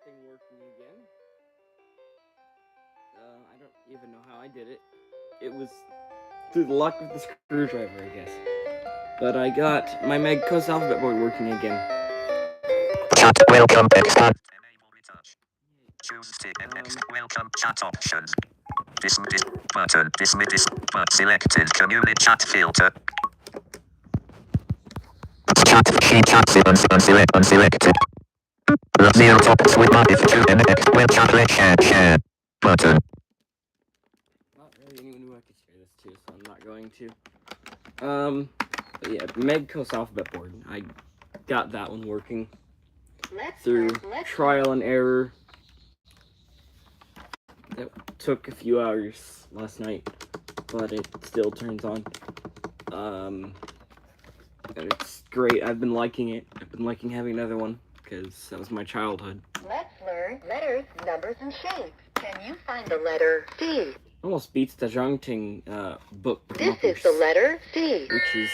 thing working again. I don't even know how I did it. It was through the luck of the screwdriver, I guess. But I got my Megco's alphabet board working again. Chat, welcome, text on. Enable retouch. Choose stick and text. Welcome, chat options. Dismiss button. Dismiss but selected. Community chat filter. Chat sheet chats unselected. Zero topics with modified to next. Well, chat share button. Not really anyone who I could share this to, so I'm not going to. But yeah, Megco's alphabet board. I got that one working through trial and error. That took a few hours last night, but it still turns on. And it's great. I've been liking it. I've been liking having another one because that was my childhood. Let's learn letters, numbers, and shapes. Can you find the letter C? Almost beats the Zhangting book. This is the letter C. Which is...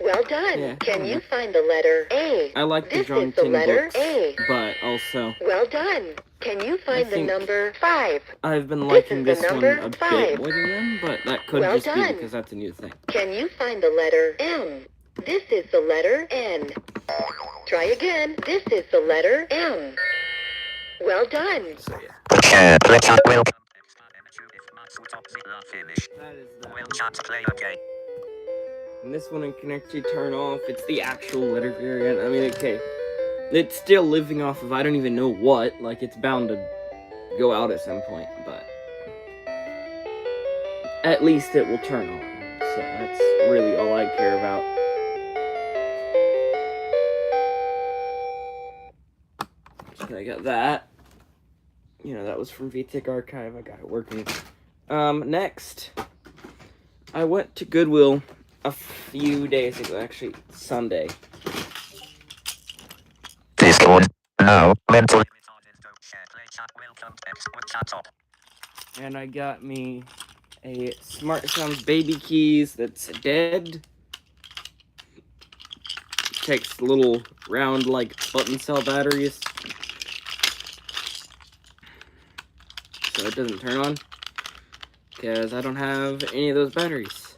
Well done. Yeah, Can you find the letter A? I like the This is Zhangting the letter books, A. but also... Well done. Can you find the number 5? I've been liking This is this the one number a bit 5. more than them, but that could Well just be done. because that's a new thing. Can you find the letter M? This is the letter N. Try again. This is the letter M. Well done. So yeah. Share, play chat, welcome. That is that. Well, chat, play again. And this one can actually turn off. It's the actual letter variant. I mean, okay. It's still living off of I don't even know what. Like, it's bound to go out at some point, but... At least it will turn on. So that's really all I care about. So I got that. You know, that was from VTech Archive. I got it working. Next, I went to Goodwill a few days ago, actually Sunday. Discord. No. Mental. And I got me a Smart Sounds Baby Keys that's dead. Takes little round like button cell batteries. So it doesn't turn on. Because I don't have any of those batteries.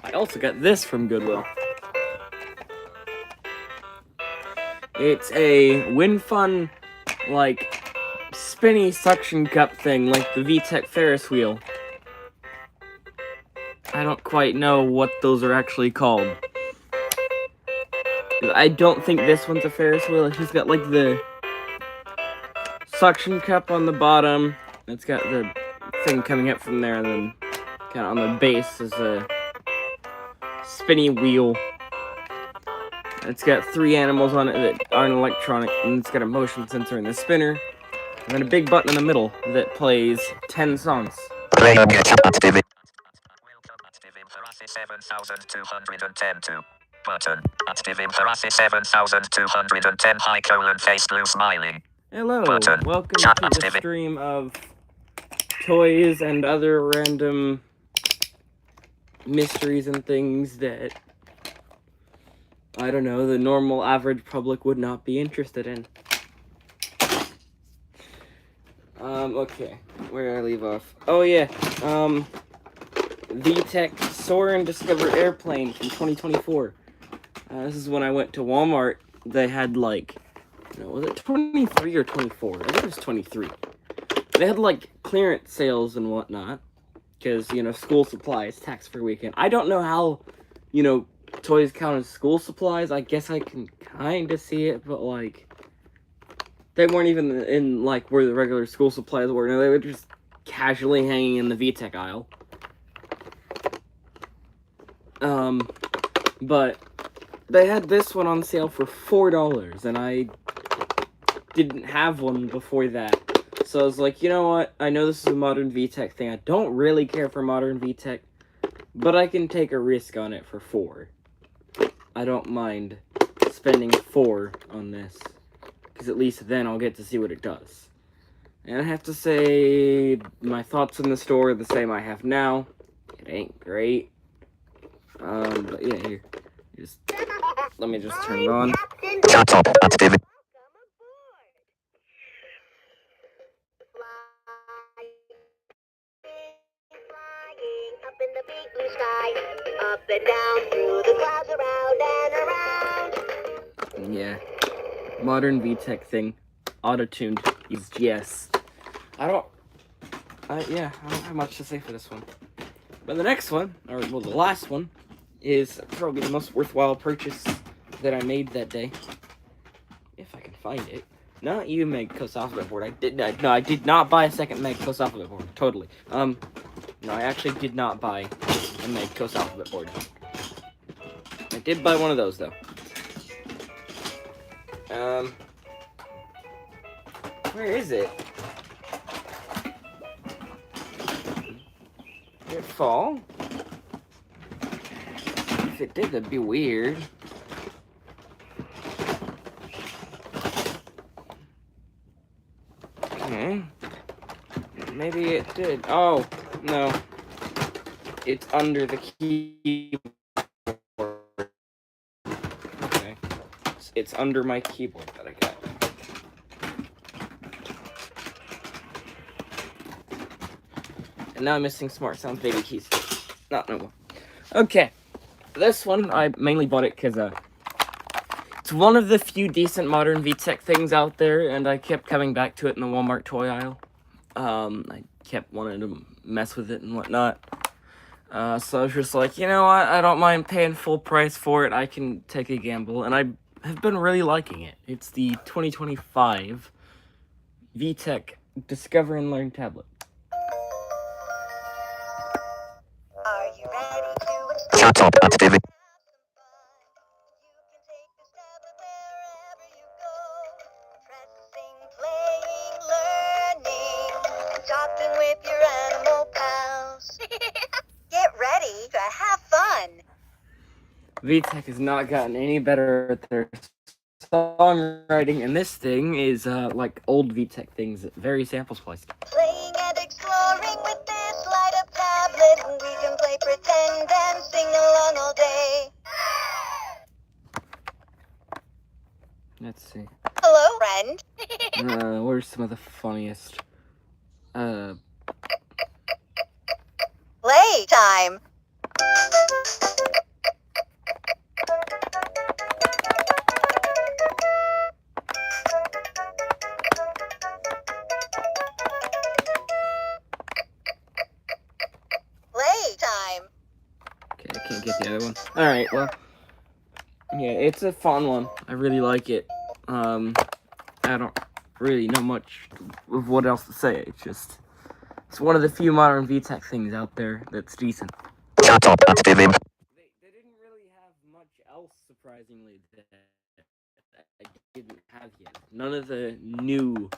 I also got this from Goodwill. It's a WinFun, like, spinny suction cup thing, like the VTech Ferris wheel. I don't quite know what those are actually called. I don't think this one's a Ferris wheel. It's just got, like, the suction cup on the bottom. It's got the thing coming up from there, and then kind of on the base is a spinny wheel. It's got 3 animals on it that aren't electronic, and it's got a motion sensor in the spinner, and then a big button in the middle that plays 10 songs. Play on your chat active. Welcome active in Farasi 7210 button. Active in Farasi 7210 high colon face blue smiling. Hello, Button. welcome Chat to the active. stream of toys and other random mysteries and things that, I don't know, the normal average public would not be interested in. Okay, where did I leave off? Oh yeah, VTech Soar and Discover Airplane from 2024. This is when I went to Walmart. They had like, was it 23 or 24? I think it was 23. They had like clearance sales and whatnot. Because, school supplies, tax-free weekend. I don't know how, toys count as school supplies. I guess I can kind of see it, but like, they weren't even in like where the regular school supplies were. No, they were just casually hanging in the VTech aisle. But they had this one on sale for $4, and I didn't have one before that. So I was like, you know what? I know this is a modern VTech thing. I don't really care for modern VTech, but I can take a risk on it for $4. I don't mind spending $4 on this, because at least then I'll get to see what it does. And I have to say, my thoughts on the store are the same I have now. It ain't great. But yeah, here's Let me just turn it on. Chat up. Activity. Flying up in the big blue sky, up and down through the clouds, around and around. Yeah. Modern VTech thing. Auto-tuned. Yes. I don't have much to say for this one. But the next one, or well, the last one, is probably the most worthwhile purchase that I made that day. If I can find it. Not you, Meg Coast Alphabet Board. I did not buy a second Meg Coast Alphabet Board. Totally. No, I actually did not buy a Meg Coast Alphabet Board. I did buy one of those, though. Where is it? Did it fall? If it did, that'd be weird. Okay. Maybe it did. Oh, no. It's under the keyboard. Okay. It's under my keyboard that I got. And now I'm missing Smart Sounds Baby Keys. Not no more. Okay. This one, I mainly bought it because, it's one of the few decent modern VTech things out there, and I kept coming back to it in the Walmart toy aisle. I kept wanting to mess with it and whatnot. So I was just like, you know what, I don't mind paying full price for it. I can take a gamble, and I have been really liking it. It's the 2025 VTech Discover and Learn tablet. Are you ready to Chat up. Activity. Talking with your animal pals. Get ready to have fun. VTech has not gotten any better at their songwriting, and this thing is like old VTech things, very sample spliced. Playing and exploring with this light up tablet. We can play pretend and sing along all day. Let's see. Hello, friend. What are some of the funniest? Playtime. Playtime. Okay, I can't get the other one. Alright, well. Yeah, it's a fun one. I really like it. I don't really know much of what else to say. It's one of the few modern VTech things out there that's decent. Chat up. Activity. They didn't really have much else, surprisingly, that I didn't have yet. None of the new,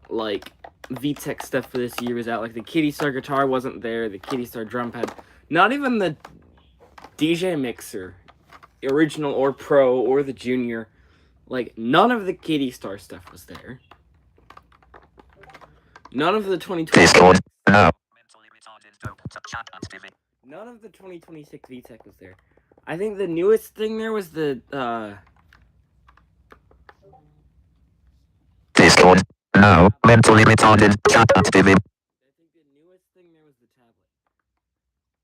like, VTech stuff for this year was out. Like, the Kitty Star guitar wasn't there, the Kitty Star drum pad. Not even the DJ Mixer, original or pro or the junior. Like, none of the Kitty Star stuff was there. None of the 2020. Discord. No. Mentally retarded. Chat activity. None of the 2026 VTech was there. I think the newest thing there was the Discord. No. Mentally retarded. Chat activity. I think the newest thing there was the tablet.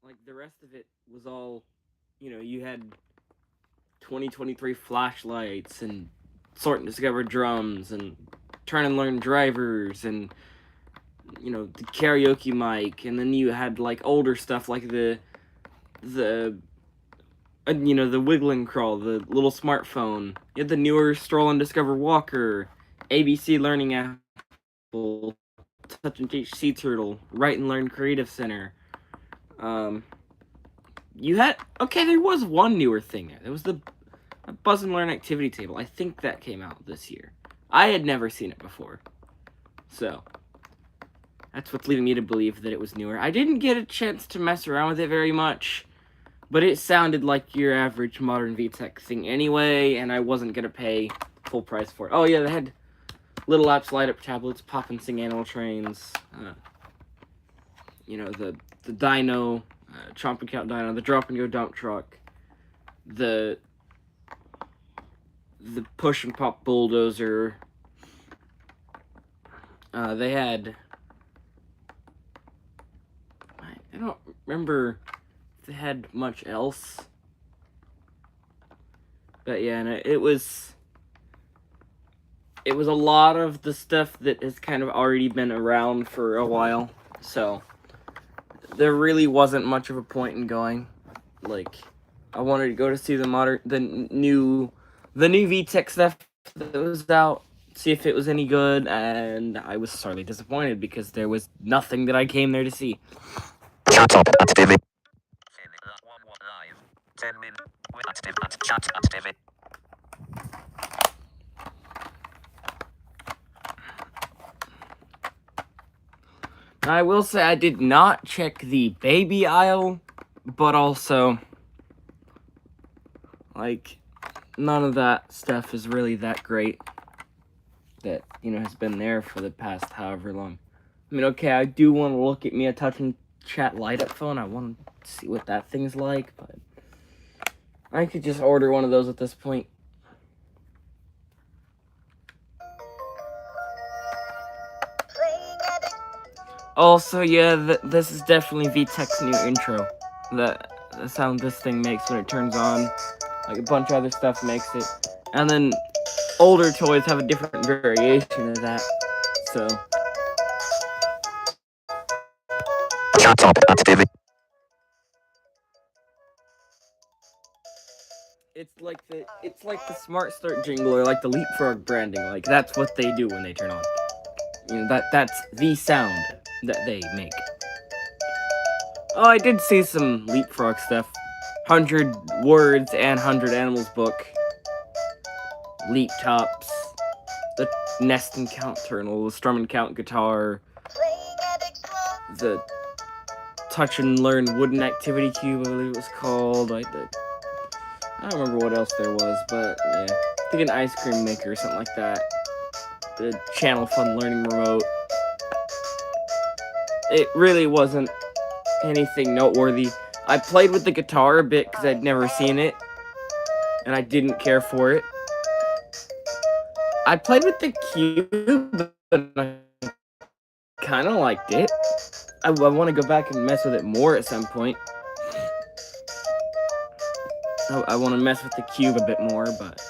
Like, the rest of it was all, you know, you had 2023 flashlights and sort and discover drums and turn and learn drivers and, you know, the karaoke mic, and then you had, like, older stuff like the you know, the Wiggle and Crawl, the little smartphone. You had the newer Stroll and Discover Walker, ABC Learning Apple, Touch and Teach Sea Turtle, Write and Learn Creative Center. You had, okay, there was one newer thing there. There was the Buzz and Learn Activity Table. I think that came out this year. I had never seen it before. So, that's what's leading me to believe that it was newer. I didn't get a chance to mess around with it very much, but it sounded like your average modern VTech thing anyway, and I wasn't going to pay full price for it. Oh yeah, they had Little Apps Light Up tablets, Pop and Sing Animal Trains, you know, the Dino, Chomp and Count Dino, the Drop and Go Dump Truck, the push and pop bulldozer. They had, I don't remember if they had much else, but yeah, and it was a lot of the stuff that has kind of already been around for a while, so there really wasn't much of a point in going. Like, I wanted to go to see the new VTech stuff that was out, see if it was any good, and I was sorely disappointed because there was nothing that I came there to see. Chat up activity. 10 minutes. Active chat activity. I will say I did not check the baby aisle, but also, like, none of that stuff is really that great that, has been there for the past however long. I mean, okay, I do want to look at Mia Touch and Chat light-up phone. I want to see what that thing's like, but I could just order one of those at this point. Also, yeah, this is definitely VTech's new intro. The sound this thing makes when it turns on. Like, a bunch of other stuff makes it. And then, older toys have a different variation of that. So. Chat up activity. It's like the Smart Start jingle or like the Leapfrog branding. Like, that's what they do when they turn on. That's the sound that they make. Oh, I did see some Leapfrog stuff. 100 Words and 100 Animals book. Leap Tops. The Nest and Count Turtle. The Strum and Count guitar. The Touch and Learn Wooden Activity Cube, I believe it was called. I don't remember what else there was, but yeah. I think an ice cream maker or something like that. The Channel Fun Learning Remote. It really wasn't anything noteworthy. I played with the guitar a bit because I'd never seen it, and I didn't care for it. I played with the cube, and I kind of liked it. I want to go back and mess with it more at some point. I want to mess with the cube a bit more, but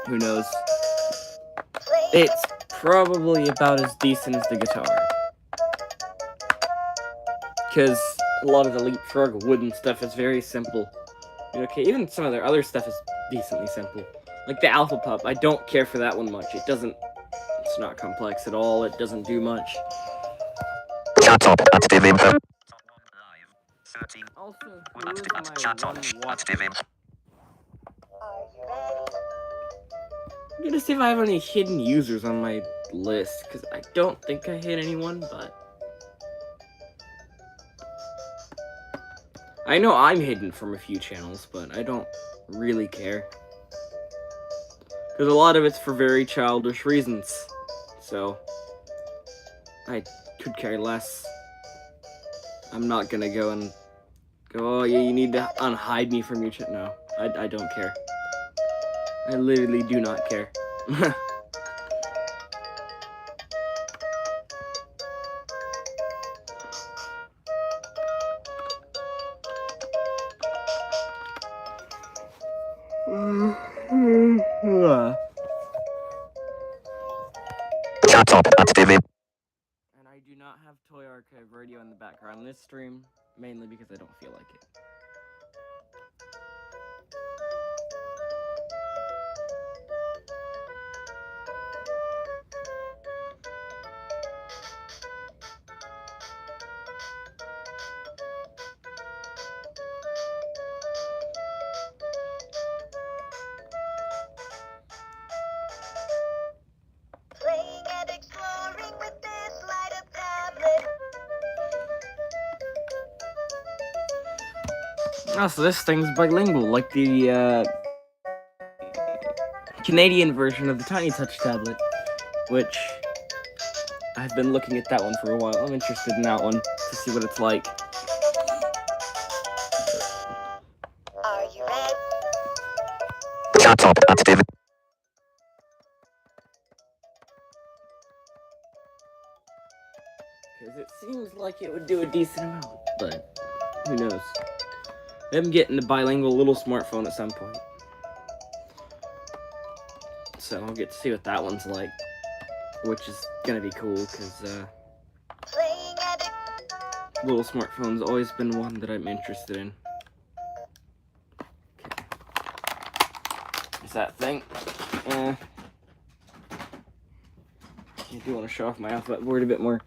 who knows. It's probably about as decent as the guitar. Because a lot of the Leapfrog wooden stuff is very simple. Okay, even some of their other stuff is decently simple. Like the Alpha Pup, I don't care for that one much. It's not complex at all, it doesn't do much. Chat up active info. Also, Chat up active info. I'm gonna see if I have any hidden users on my list, because I don't think I hit anyone, but I know I'm hidden from a few channels, but I don't really care. Because a lot of it's for very childish reasons, so I could care less. I'm not gonna go and go, oh yeah, you need to unhide me from your channel. No, I don't care. I literally do not care. Chat up active. And I do not have Toy Archive Radio in the background in this stream, mainly because I don't feel like it. Playing and exploring with this light-up tablet. Oh, so this thing's bilingual, like the Canadian version of the Tiny Touch tablet, which I've been looking at that one for a while. I'm interested in that one to see what it's like. Chat op active. Because it seems like it would do a decent amount, but who knows? I'm getting the bilingual little smartphone at some point. So I'll get to see what that one's like, which is gonna be cool, because little smartphone's always been one that I'm interested in. Okay. Is that thing? I do want to show off my alphabet board a bit more.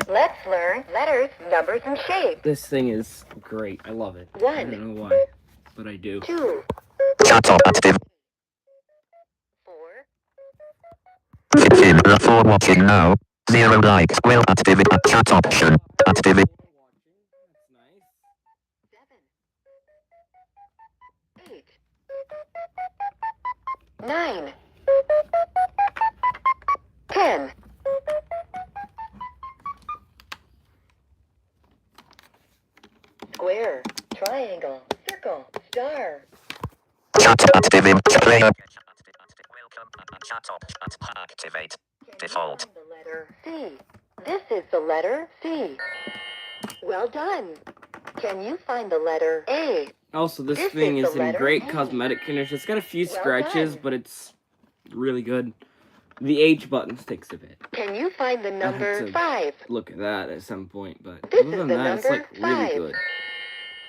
Let's learn letters, numbers, and shapes. This thing is great. I love it. I 1, don't know why, but I do. 2, Chat op active. 4, In the for watching now. 0 likes. Will activate chat option. Activate. That's nice. 7, 8, 9, 10. Square, triangle, circle, star. Chat activate. Player. Welcome. Chat op. Activate. Default. The letter C. This is the letter C. Well done. Can you find the letter A? Also, this This thing is is the in letter great A. cosmetic condition. It's got a few Well scratches, done. but it's really good. The H button sticks a bit. Can you find the number to 5? Look at that at some point, but This other is than the that, it's number like really 5. good.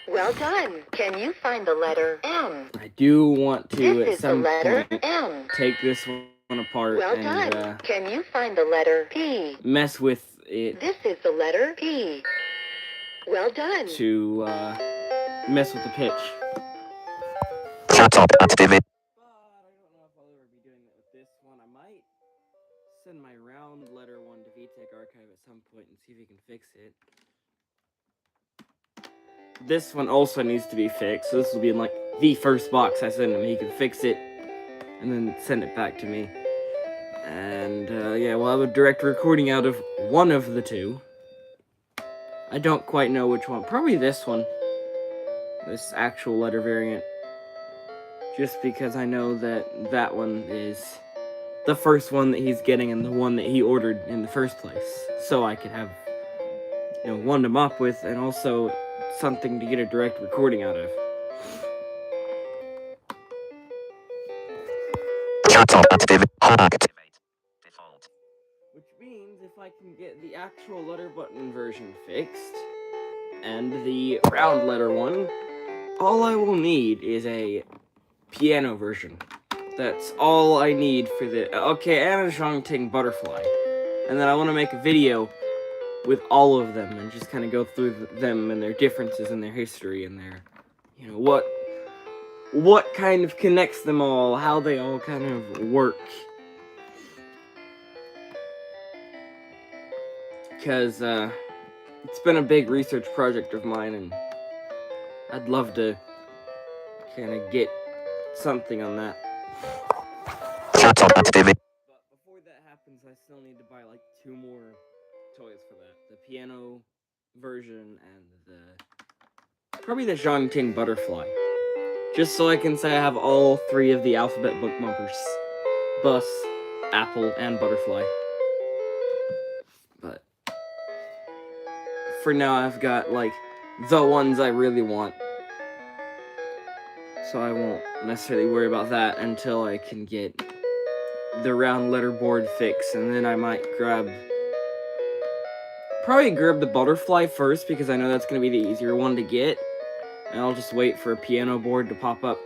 Well done. Can you find the letter M? I do want to This at is the some letter point M. take this one apart Well and done. Can you find the letter P? mess with it This is the letter P. Well done. to mess with the pitch. Chat op activate. But I don't know if I'll ever be doing that with this one. I might send my round letter one to VTech Archive at some point and see if he can fix it. This one also needs to be fixed, so this will be in like the first box I send him. He can fix it and then send it back to me. And yeah, we'll have a direct recording out of one of the two. I don't quite know which one. Probably this one. This actual letter variant. Just because I know that that one is the first one that he's getting and the one that he ordered in the first place. So I could have, you know, one to mop with and also something to get a direct recording out of. Chat op activate. Activate. Default. Which means if I can get the actual letter button version fixed and the round letter one, all I will need is a piano version. That's all I need for the... Okay, and a Zhongting butterfly. And then I want to make a video with all of them and just kind of go through them and their differences and their history and their... You know, what kind of connects them all, how they all kind of work. Because, it's been a big research project of mine, and I'd love to kind of get something on that. Chat op activate. But before that happens, I still need to buy like 2 more toys for that. The piano version and probably the Zhongting butterfly. Just so I can say I have all 3 of the alphabet book bumpers. Bus, apple, and butterfly. But for now I've got like the ones I really want. So I won't necessarily worry about that until I can get the round letter board fixed, and then I might probably grab the butterfly first because I know that's going to be the easier one to get, and I'll just wait for a piano board to pop up.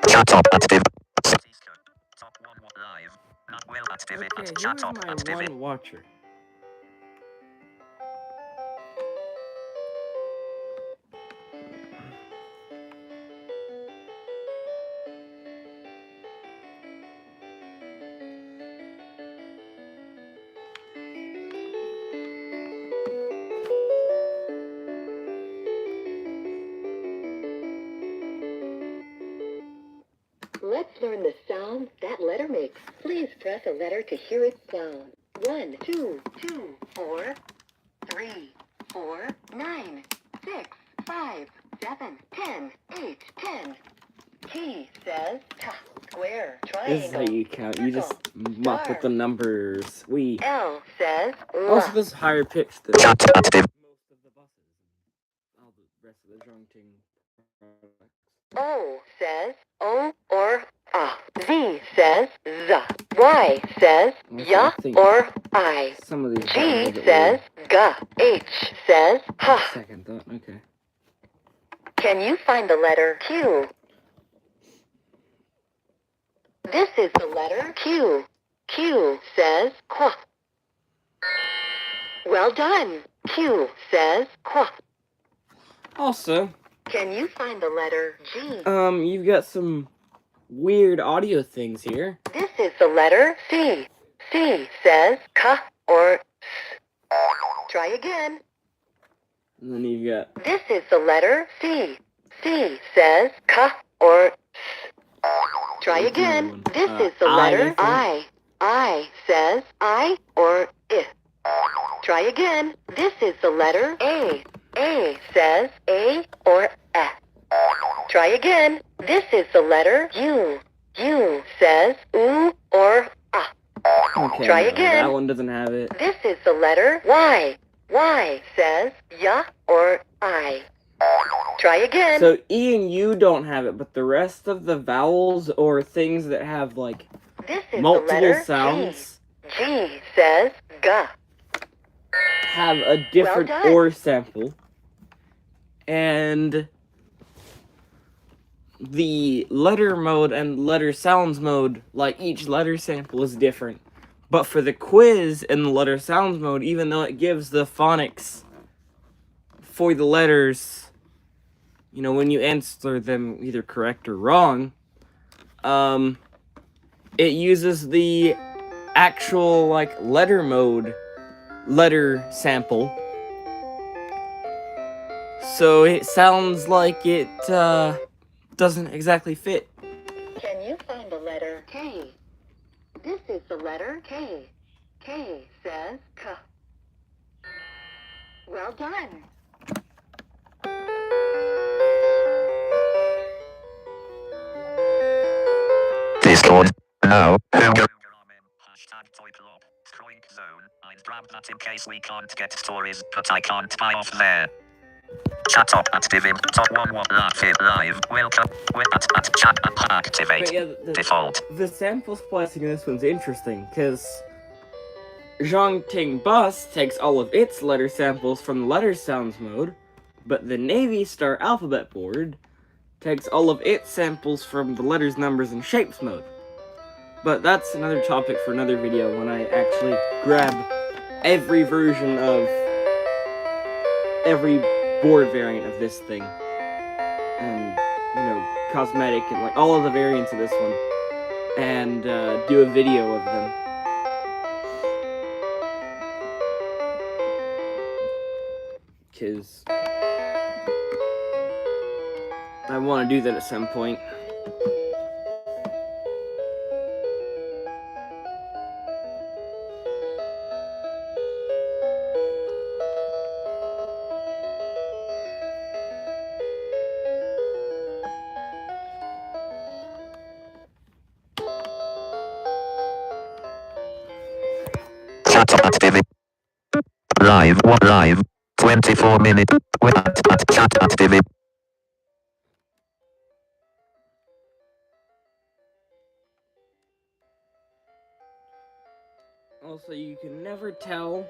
Chat op active. Top 1 live. Not well activate. Okay, Chat here's op my activate. one watcher. Let's learn the sound that letter makes. Please press a letter to hear its sound. 1, 2, 2, 4, 3, 4, 9, 6, 5, 7, This is how you count. You just muck with the numbers. L says Also, L. this is higher pitched than Chat active. most of the buses and all the rest of the Zhongting products. O says O or A. Z says Z. Y says Also, Ya I think or I. some of these G buttons are says Ga. H says weird. Ha. Second thought. Okay. Can you find the letter Q? This is the letter Q. Q says Qua. Well done. Q says Qua. Also, Can you find the letter G? you've got some weird audio things here. This is the letter C. C says Ka or S. Try again. And then you've got This is the letter C. C says Ka or S. Try What's another again. one? This is the I, letter I I. I says I or I. Try again. This is the letter A. A says A or A. Try again. This is the letter U. U says U or A. okay. Try no, again. That one doesn't have it. This is the letter Y. Y says Ya or I. Try again. So E and U don't have it, but the rest of the vowels or things that have like This is the multiple letter sounds G. G says Ga. have a different Well done. or sample. And the letter mode and letter sounds mode, like each letter sample is different. But for the quiz in the letter sounds mode, even though it gives the phonics for the letters, you know, when you answer them either correct or wrong, it uses the actual, like, letter mode letter sample. So it sounds like it, doesn't exactly fit. Can you find the letter K? This is the letter K. K says Ka. Well done. Discord. Now. Hashtag toy plop. Scrolling zone. I'd grab that in case we can't get stories, but I can't buy off there. Chat up active in top one laugh it live. Welcome. At chat activate. But yeah, Default. the sample splicing in this one's interesting, because Zhongting Bus takes all of its letter samples from the letter sounds mode, but the Navy Star alphabet board takes all of its samples from the letters, numbers, and shapes mode. But that's another topic for another video when I actually grab every version of every board variant of this thing. And, you know, cosmetic and like all of the variants of this one. And do a video of them. Because I want to do that at some point. Chat active. Live. What live? 24 minutes. At chat active. Also, you can never tell,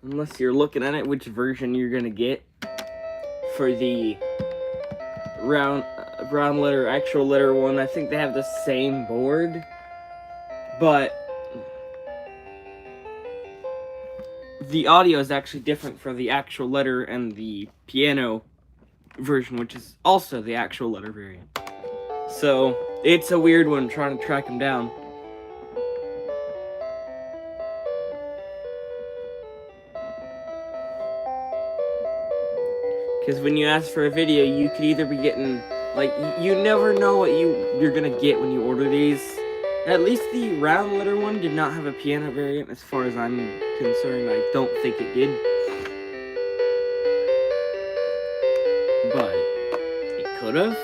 unless you're looking at it, which version you're gonna get for the round letter, actual letter one. I think they have the same board, but the audio is actually different for the actual letter and the piano version, which is also the actual letter variant. So, it's a weird one trying to track them down. Because when you ask for a video, you could either be getting, like, you never know what you're gonna get when you order these. At least the round letter one did not have a piano variant, as far as I'm concerned. I don't think it did. But it could have.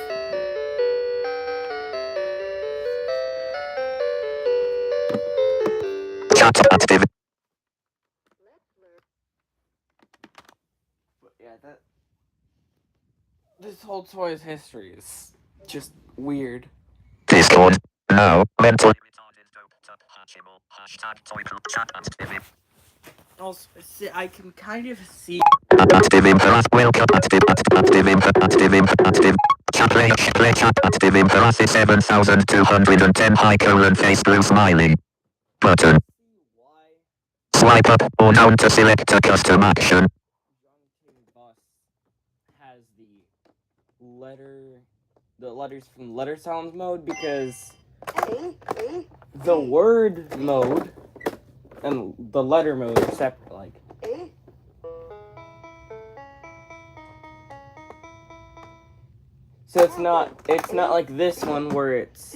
Chat active. But yeah, this whole toy's history is just weird. Discord. No. Mental. Hashtag toy chat active. Also, I can kind of see. Active imperative. Welcome. Active imperative. Chat play chat active imperative 7210 high colon face blue smiling. Button. Swipe up or down to select a custom action. Bus has the letters from letter sounds mode because the word mode and the letter mode are separate. Like, so it's not like this one where it's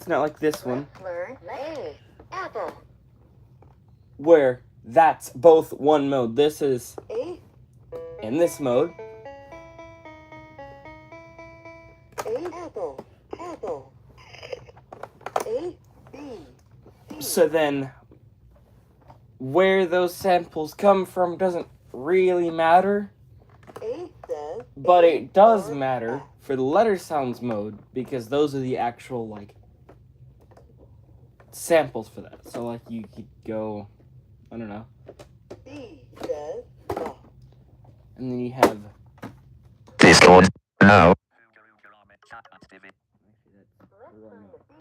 not like this one Apple. where that's both one mode. This is in this mode. Apple. Apple. A, B. So then, where those samples come from doesn't really matter, A says but it does matter for the letter sounds mode because those are the actual, like, samples for that. So, like, you could go, I don't know, B says ba. and then you have, Discord. No. B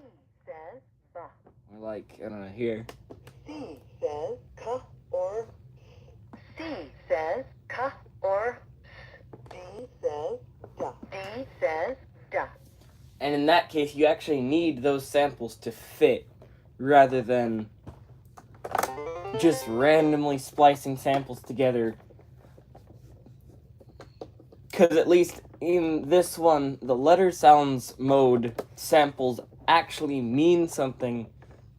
says ba. or like, I don't know, here. C says ka or C says ka or D says da. D says da. And in that case, you actually need those samples to fit rather than just randomly splicing samples together. Because at least in this one, the letter sounds mode samples actually mean something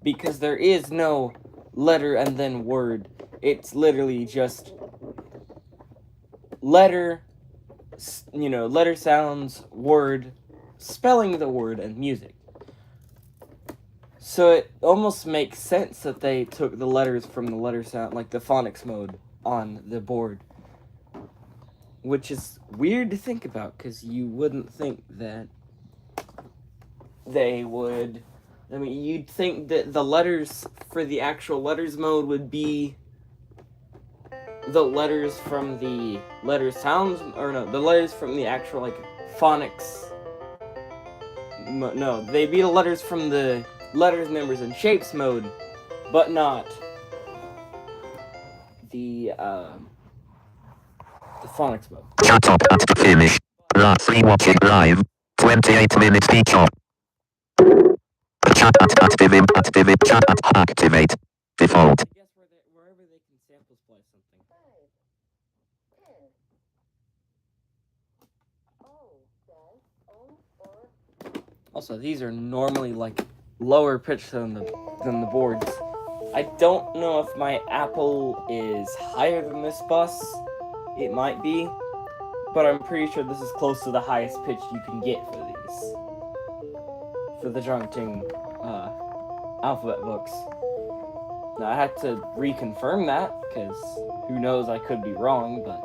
because there is no letter and then word. It's literally just letter sounds, word, spelling the word, and music. So it almost makes sense that they took the letters from the letter sound, like the phonics mode on the board. Which is weird to think about, because you wouldn't think that they would... I mean, you'd think that the letters for the actual letters mode would be the letters from the letter sounds, or no, the letters from the actual, like, phonics. No, they'd be the letters from the letters, numbers, and shapes mode, but not the phonics mode. Chat up at finish. Last watching live. 28 minutes each up. Chat at activate. Chat at activate. Default. I guess wherever they can sample splice something. 5, 10. O says O or Also, these are normally like lower pitched than the boards. I don't know if my Apple is higher than this bus. It might be, but I'm pretty sure this is close to the highest pitch you can get for these. For the Zhongting alphabet books. Now I had to reconfirm that, because who knows, I could be wrong, but...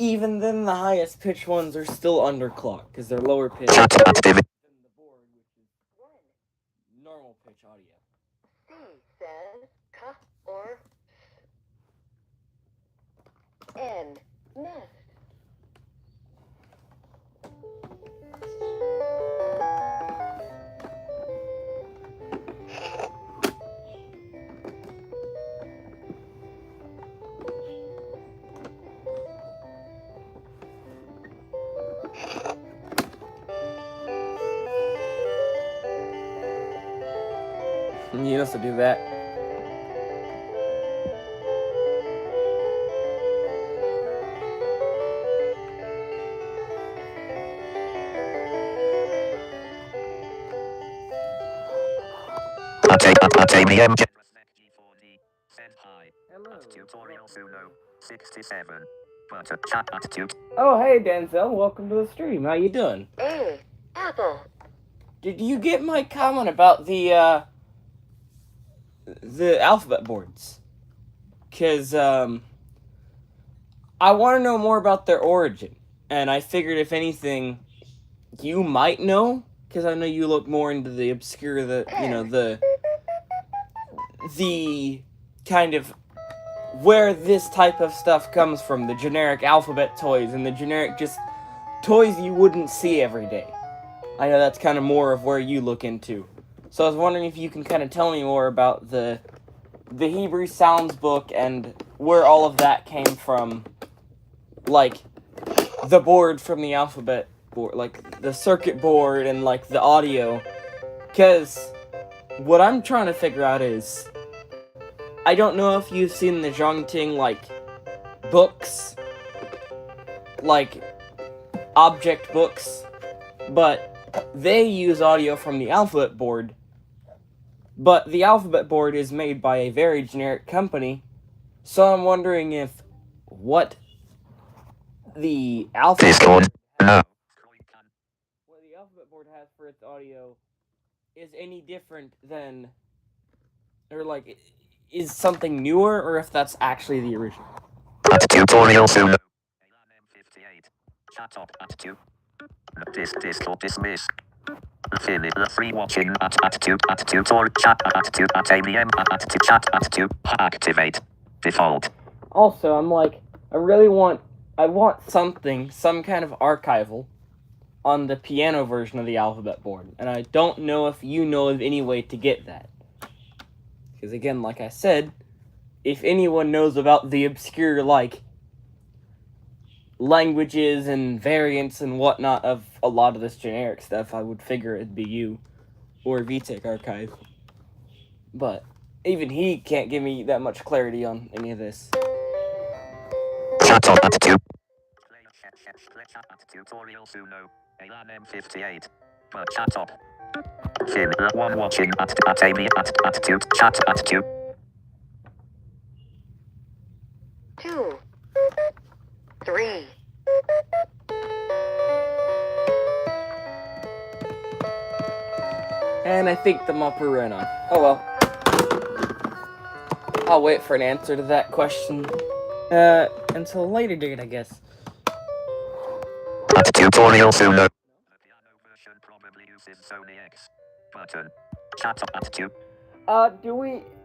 Even then, the highest pitch ones are still underclocked, because they're lower pitch Chat active. than the board, which is 1. normal pitch audio. C says ka or N. Nest. You also do that. Atamium. Send hi. Hello. Tutorial Suno 67. Button. Chat attitude. Oh, hey, Denzel. Welcome to the stream. How you doing? A. Apple. Did you get my comment about the alphabet boards? Because, I want to know more about their origin. And I figured, if anything, you might know. Because I know you look more into the obscure, the kind of where this type of stuff comes from. The generic alphabet toys and the generic just toys you wouldn't see every day. I know that's kind of more of where you look into. So I was wondering if you can kind of tell me more about the Hebrew Sounds book and where all of that came from. Like, the board from the alphabet board, like the circuit board and like the audio. Because what I'm trying to figure out is, I don't know if you've seen the Zhongting, like, books, like object books, but they use audio from the alphabet board, but the alphabet board is made by a very generic company, so I'm wondering if what the alphabet Discord. No. what the alphabet board has for its audio is any different than, or like, is something newer, or if that's actually the original. At tutorial soon. M58. Chat up attitude. Discord dismiss. Finish free watching at tutorial chat attitude at ABM attitude chat attitude activate default. Also, I'm like, I want something, some kind of archival on the piano version of the alphabet board, and I don't know if you know of any way to get that. Because again, like I said, if anyone knows about the obscure, like, languages and variants and whatnot of a lot of this generic stuff, I would figure it'd be you, or VTech Archive. But even he can't give me that much clarity on any of this. Chat up attitude. Chat attitude tutorial Suno. Elan M58. But chat up. Fin one watching at Amy at attitude chat attitude. 2. 3. And I think the mopper ran off. Oh well. I'll wait for an answer to that question. Until a later date, I guess. At tutorial Suno. The piano version probably uses Sony X. Button. Chat up attitude.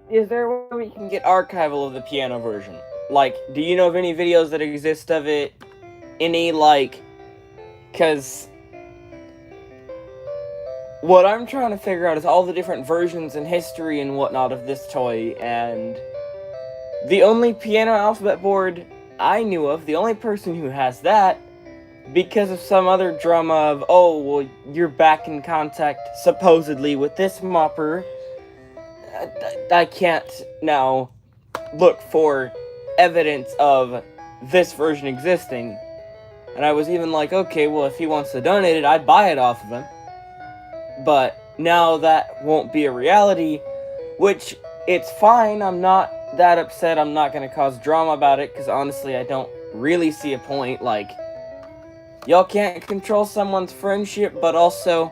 Is there a way we can get archival of the piano version? Like, do you know of any videos that exist of it? Any, like, cause what I'm trying to figure out is all the different versions and history and whatnot of this toy, and the only piano alphabet board I knew of, the only person who has that, because of some other drama of, oh, well, you're back in contact, supposedly, with this mopper, I can't now look for evidence of this version existing. And I was even like, okay, well, if he wants to donate it, I'd buy it off of him. But now that won't be a reality, which, it's fine, I'm not that upset, I'm not gonna cause drama about it, because honestly, I don't really see a point. Like, y'all can't control someone's friendship, but also,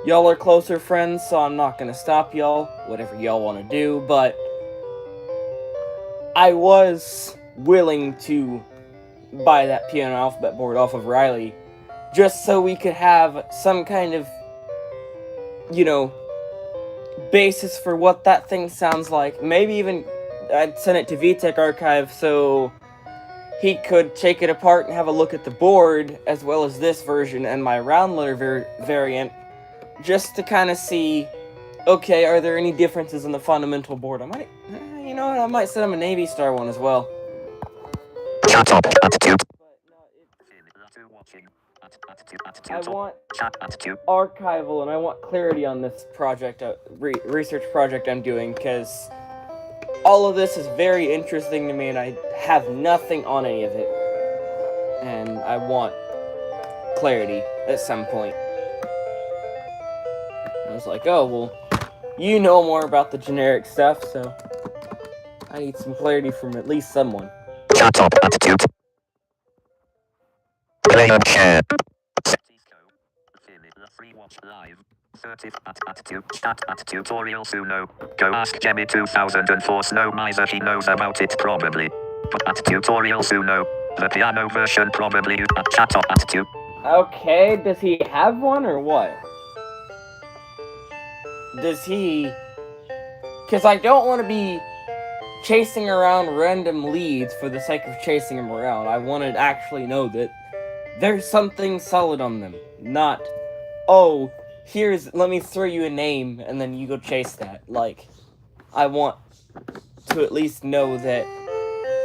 y'all are closer friends, so I'm not gonna stop y'all, whatever y'all want to do, but I was willing to buy that piano alphabet board off of Riley, just so we could have some kind of, you know, basis for what that thing sounds like. Maybe even I'd send it to VTech Archive so he could take it apart and have a look at the board, as well as this version and my round letter variant, just to kind of see, okay, are there any differences in the fundamental board? I might, you know what, I might send him a Navy Star one as well. Chat up attitude. But no, I want Chat attitude. archival, and I want clarity on this project, research project I'm doing, because all of this is very interesting to me, and I have nothing on any of it, and I want clarity at some point. I was like, oh, well, you know more about the generic stuff, so I need some clarity from at least someone. Chat up attitude. and share. Free watch live. 30 chat at tutorial Suno. Go ask Jemmy 2004 Snow Miser, he knows about it probably. But at tutorial Suno. The piano version probably at chat up at tu. Okay, does he have one or what? Does he... Because I don't want to be chasing around random leads for the sake of chasing them around. I want to actually know that there's something solid on them. Not, oh, let me throw you a name and then you go chase that. Like, I want to at least know that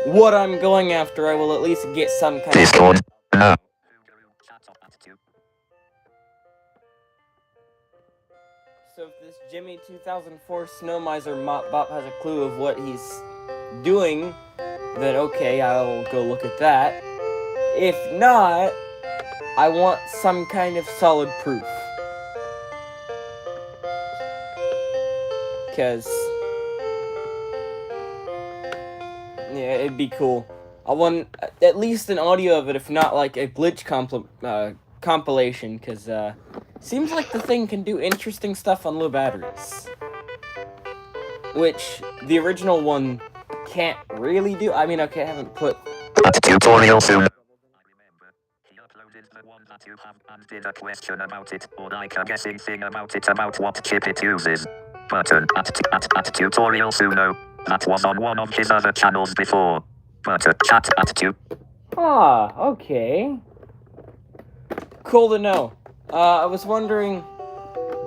what I'm going after, I will at least get some kind Discord. No. So if this Jimmy 2004 Snow Miser Mop Bop has a clue of what he's doing, then okay, I'll go look at that. If not, I want some kind of solid proof. Because, yeah, it'd be cool. I want at least an audio of it, if not like a glitch compilation, because seems like the thing can do interesting stuff on low batteries. Which the original one can't really do. I mean, okay, I haven't put... At tutorial soon. I remember, he uploaded the one that you have and did a question about it, or like a guessing thing about it, about what chip it uses. Button at tutorial Suno. That was on one of his other channels before. Button chat at tu. Ah, okay. Cool to know. I was wondering,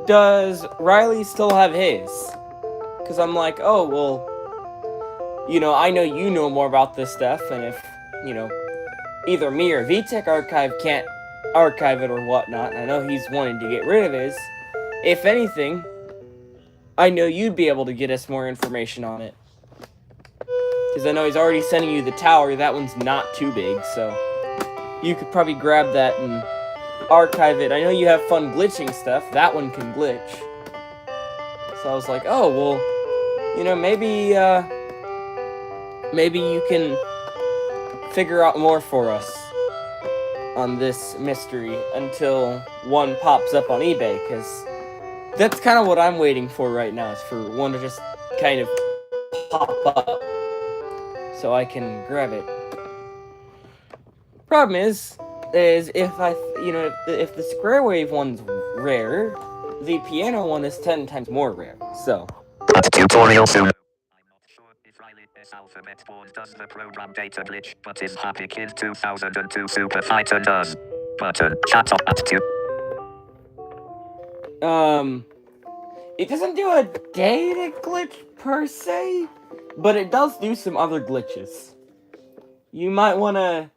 does Riley still have his? Because I'm like, oh, well, you know, I know you know more about this stuff, and if, you know, either me or VTech Archive can't archive it or whatnot, and I know he's wanting to get rid of his, if anything, I know you'd be able to get us more information on it. Because I know he's already sending you the tower, that one's not too big, so you could probably grab that and archive it. I know you have fun glitching stuff, that one can glitch. So I was like, oh, well, you know, maybe you can figure out more for us on this mystery until one pops up on eBay, because that's kind of what I'm waiting for right now, is for one to just kind of pop up so I can grab it. Problem is if if the square wave one's rare, the piano one is 10 times more rare, so. At tutorial soon. I'm not sure if Riley S. Alphabet Board does the program data glitch, but his Happy Kid 2002 Super Fighter does. Button chat up at tu. It doesn't do a data glitch per se, but it does do some other glitches. You might wanna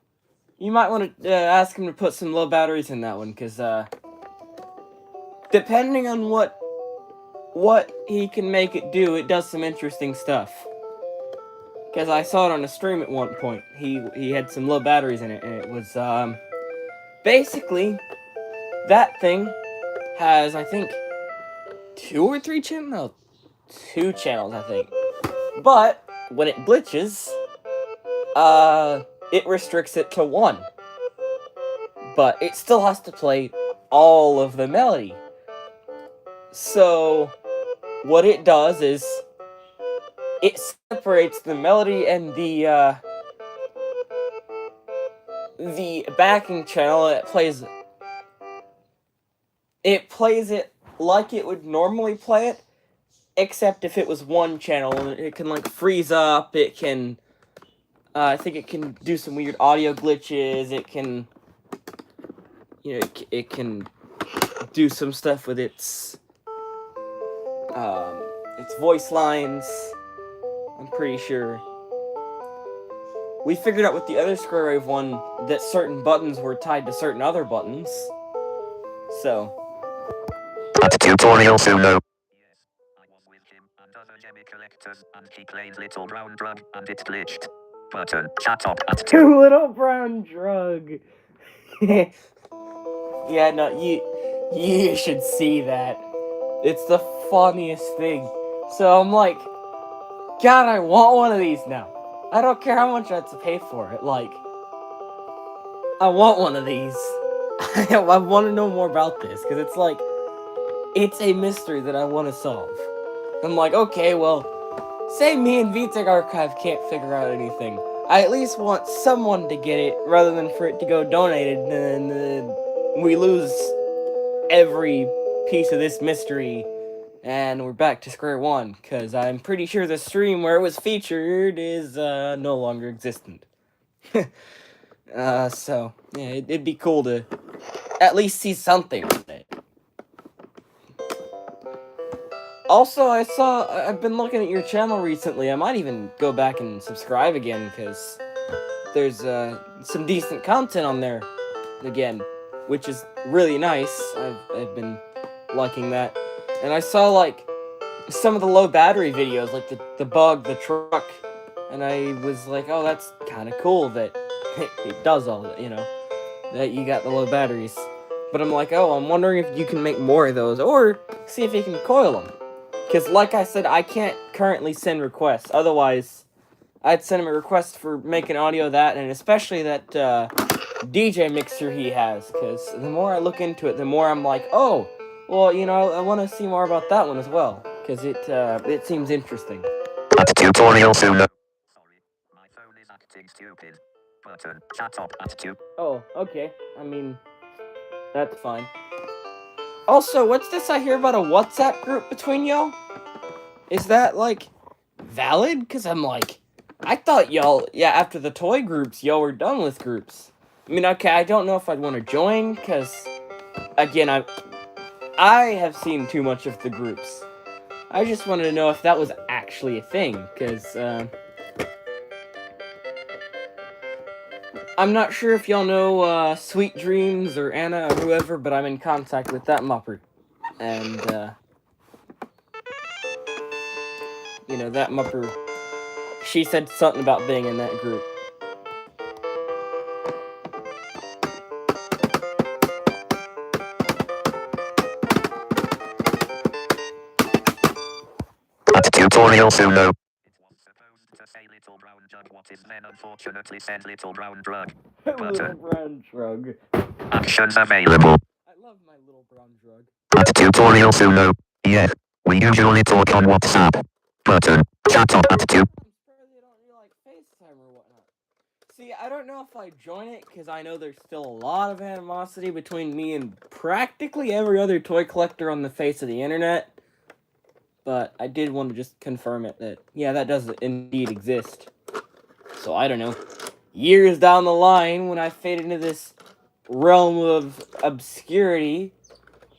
ask him to put some low batteries in that one, because depending on what he can make it do, it does some interesting stuff. Because I saw it on a stream at one point. He had some low batteries in it, and it was basically that thing has, I think, 2 or 3 channels? No, 2 channels, I think. But when it glitches, it restricts it to 1. But it still has to play all of the melody. So what it does is it separates the melody and the backing channel. It plays it like it would normally play it, except if it was 1 channel. It can like freeze up, it can I think it can do some weird audio glitches, it can, you know, it can do some stuff with its voice lines, I'm pretty sure. We figured out with the other Square Wave one that certain buttons were tied to certain other buttons, so. At tutorial Suno. Yes, I was with him and other Jemmy collectors, and he played Little Brown Drug, and it glitched. Button chat up at tu. Little Brown Drug. Yeah, no, you should see that. It's the funniest thing. So I'm like, God, I want one of these now. I don't care how much I have to pay for it. Like, I want one of these. I want to know more about this, because it's like, it's a mystery that I want to solve. I'm like, okay, well, say me and VTech Archive can't figure out anything. I at least want someone to get it, rather than for it to go donated, and we lose every piece of this mystery, and we're back to square one, because I'm pretty sure the stream where it was featured is no longer existent. So, yeah, it'd be cool to at least see something with it. Also, I've been looking at your channel recently. I might even go back and subscribe again, because there's some decent content on there again, which is really nice. I've been liking that. And I saw, like, some of the low battery videos, like the bug, the truck, and I was like, oh, that's kind of cool that it does all that, you know, that you got the low batteries. But I'm like, oh, I'm wondering if you can make more of those, or see if you can coil them. Because, like I said, I can't currently send requests. Otherwise, I'd send him a request for making audio of that, and especially that DJ mixer he has. Because the more I look into it, the more I'm like, oh, well, you know, I want to see more about that one as well. Because it seems interesting. At tutorial soon. Sorry, my phone is acting stupid. Button. Chat up at 2. Oh, okay. I mean, that's fine. Also, what's this I hear about a WhatsApp group between y'all? Is that, like, valid? Because I'm like, I thought y'all, yeah, after the toy groups, y'all were done with groups. I mean, okay, I don't know if I'd want to join, because, again, I have seen too much of the groups. I just wanted to know if that was actually a thing, because, I'm not sure if y'all know, Sweet Dreams or Anna or whoever, but I'm in contact with that mupper. And, you know, that mupper, she said something about being in that group. At tutorial soon. It was supposed to say little brown jug. What is then unfortunately said little brown drug. Little brown drug. Actions available. I love my little brown drug. At tutorial soon. Yeah, we usually talk on WhatsApp. Button. Chat up at 2. They don't really like FaceTime or whatnot. See, I don't know if I join it, because I know there's still a lot of animosity between me and practically every other toy collector on the face of the internet. But I did want to just confirm it that, yeah, that does indeed exist. So, I don't know. Years down the line, when I fade into this realm of obscurity,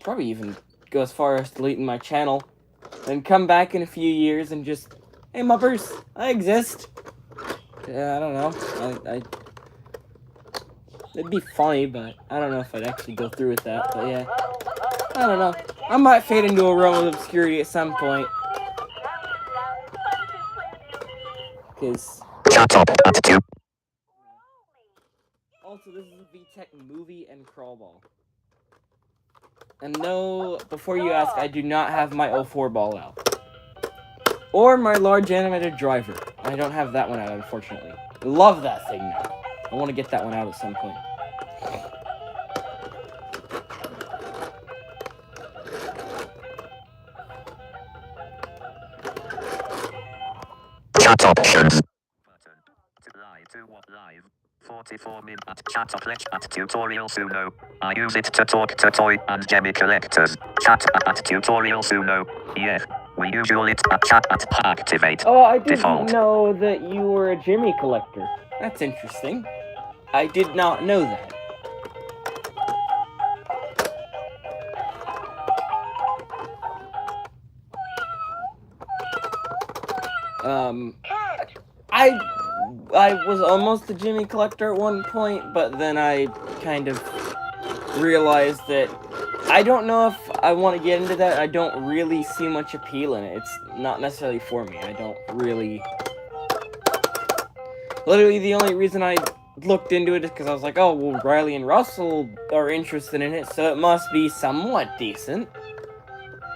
probably even go as far as deleting my channel, then come back in a few years and just, hey, muppers, I exist. Yeah, I don't know. It'd be funny, but I don't know if I'd actually go through with that, but yeah. I don't know. I might fade into a realm of obscurity at some point. Because... Chat up at 2. Also, this is a VTech movie and crawlball. And no, before you ask, I do not have my 04 ball out. Or my large animated driver. I don't have that one out, unfortunately. I love that thing now. I want to get that one out at some point. Chat options. Button. To what live? 44 min at chat up at tutorial suno. I use it to talk to toy and Gemmy collectors. Chat at tutorial suno. Yeah, we usually at chat at activate. Oh, I didn't Default. know that you were a Jimmy collector. That's interesting. I did not know that. I was almost a Jimmy collector at one point, but then I kind of realized that I don't know if I want to get into that. I don't really see much appeal in it. It's not necessarily for me. I don't really... Literally, the only reason I looked into it is because I was like, oh, well, Riley and Russell are interested in it, so it must be somewhat decent.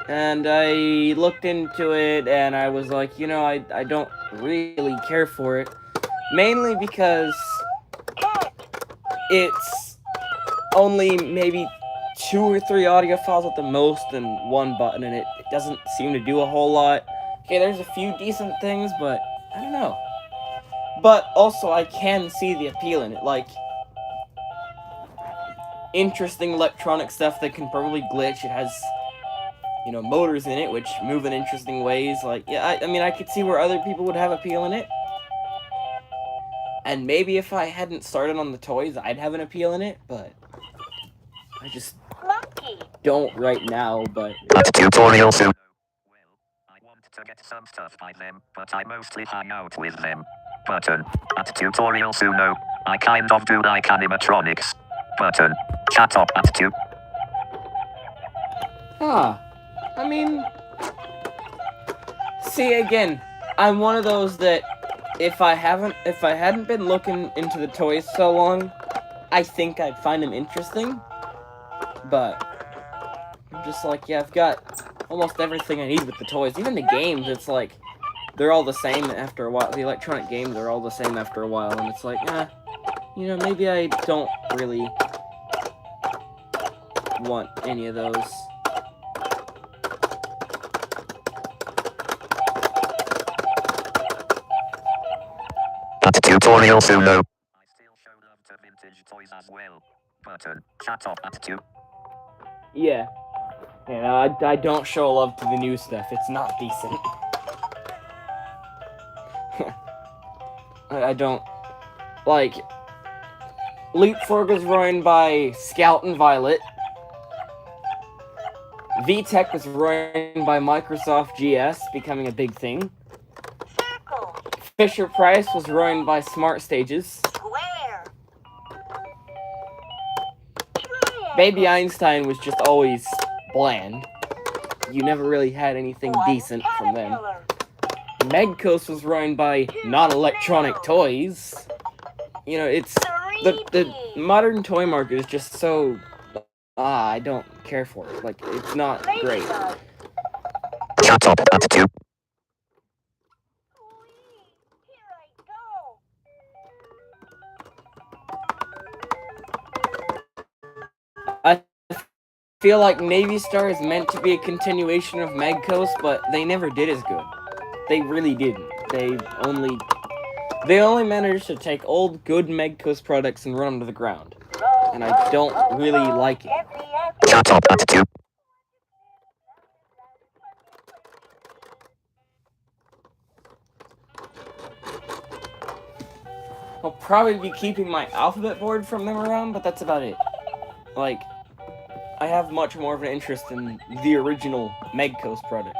And I looked into it, and I was like, you know, I don't really care for it. Mainly because it's only maybe 2 or 3 audio files at the most and 1 button, and it doesn't seem to do a whole lot. Okay, there's a few decent things, but I don't know. But also, I can see the appeal in it, like interesting electronic stuff that can probably glitch. It has, you know, motors in it which move in interesting ways. Like, yeah, I mean, I could see where other people would have appeal in it. And maybe if I hadn't started on the toys, I'd have an appeal in it, but I just don't right now, but... At tutorial soon. Well, I want to get some stuff by them, but I mostly hang out with them. Button. At tutorial soon. No, I kind of do like animatronics. Button. Chat up at tu. I mean... See, again, I'm one of those that if I hadn't been looking into the toys so long, I think I'd find them interesting. But I'm just like, yeah, I've got almost everything I need with the toys. Even the games, it's like, they're all the same after a while. The electronic games are all the same after a while, and it's like, you know, maybe I don't really want any of those. At tutorial soon. No. I still show love to vintage toys as well. Button. Chat up at tu. Yeah. Yeah, I don't show love to the new stuff. It's not decent. I don't... Like... Leapfrog was ruined by Scout and Violet. VTech was ruined by Microsoft GS, becoming a big thing. Fisher Price was ruined by Smart Stages. Baby Einstein was just always bland. You never really had anything decent from them. Megcoast was ruined by non-electronic toys. You know, it's... The modern toy market is just so... I don't care for it. Like, it's not great. Chat up at tu. I feel like Navy Star is meant to be a continuation of Megcoast, but they never did as good. They really didn't. They only managed to take old, good Megcoast products and run them to the ground. And I don't really like it. Chat up at tu. I'll probably be keeping my alphabet board from them around, but that's about it. Like, I have much more of an interest in the original Megcoast products.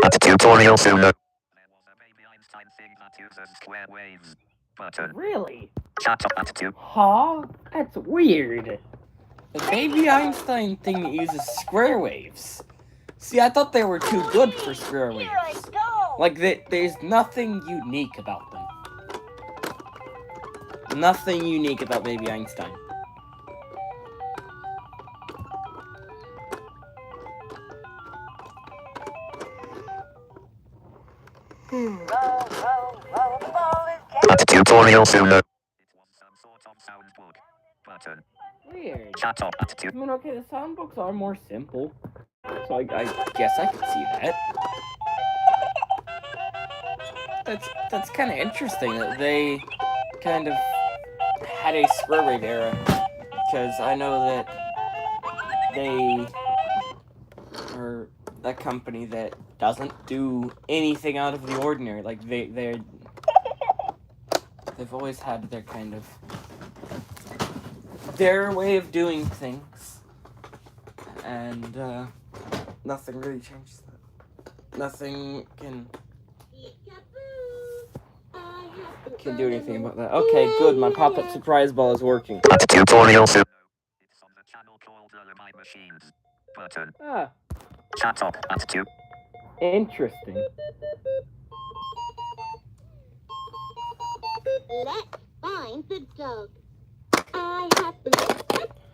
At tutorial soon. There was a Baby Einstein thing that uses square waves. Button. Really? Chat up at tu. Huh? That's weird. The Baby Einstein thing uses square waves. See, I thought they were too good for square waves. Like, there's nothing unique about them. Nothing unique about Baby Einstein. At tutorial soon. It was some sort of sound book. Button. Weird. Chat up at tu. I mean, okay, the sound books are more simple. So I guess I could see that. That's kind of interesting that they kind of had a square wave era, because I know that they are a company that doesn't do anything out of the ordinary. Like they've always had their kind of their way of doing things, and nothing really changes that. Nothing can do anything about that. Okay, good. My pop-up surprise ball is working. At tutorial soon. It's on the channel called Lullaby Machines. Button. Ah, Chat up at tu. interesting. Let's find the dog. I have to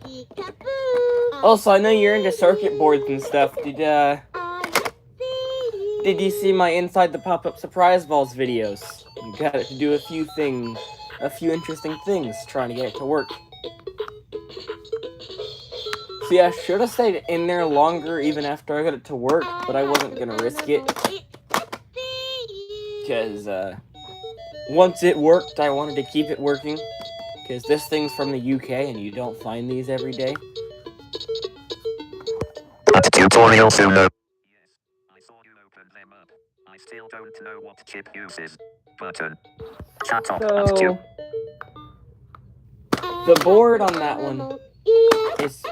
peekaboo. Also, I know you're into circuit boards and stuff. Did I see Did you see my Inside the Pop-Up Surprise Balls videos? You got it to do a few interesting things trying to get it to work. See, I should have stayed in there longer even after I got it to work, but I wasn't gonna risk it. Because, once it worked, I wanted to keep it working. Because this thing's from the UK and you don't find these every day. At tutorial sooner. Yes, I saw you open them up. I still don't know what chip uses. Button. Shut up. At So, the board on that one is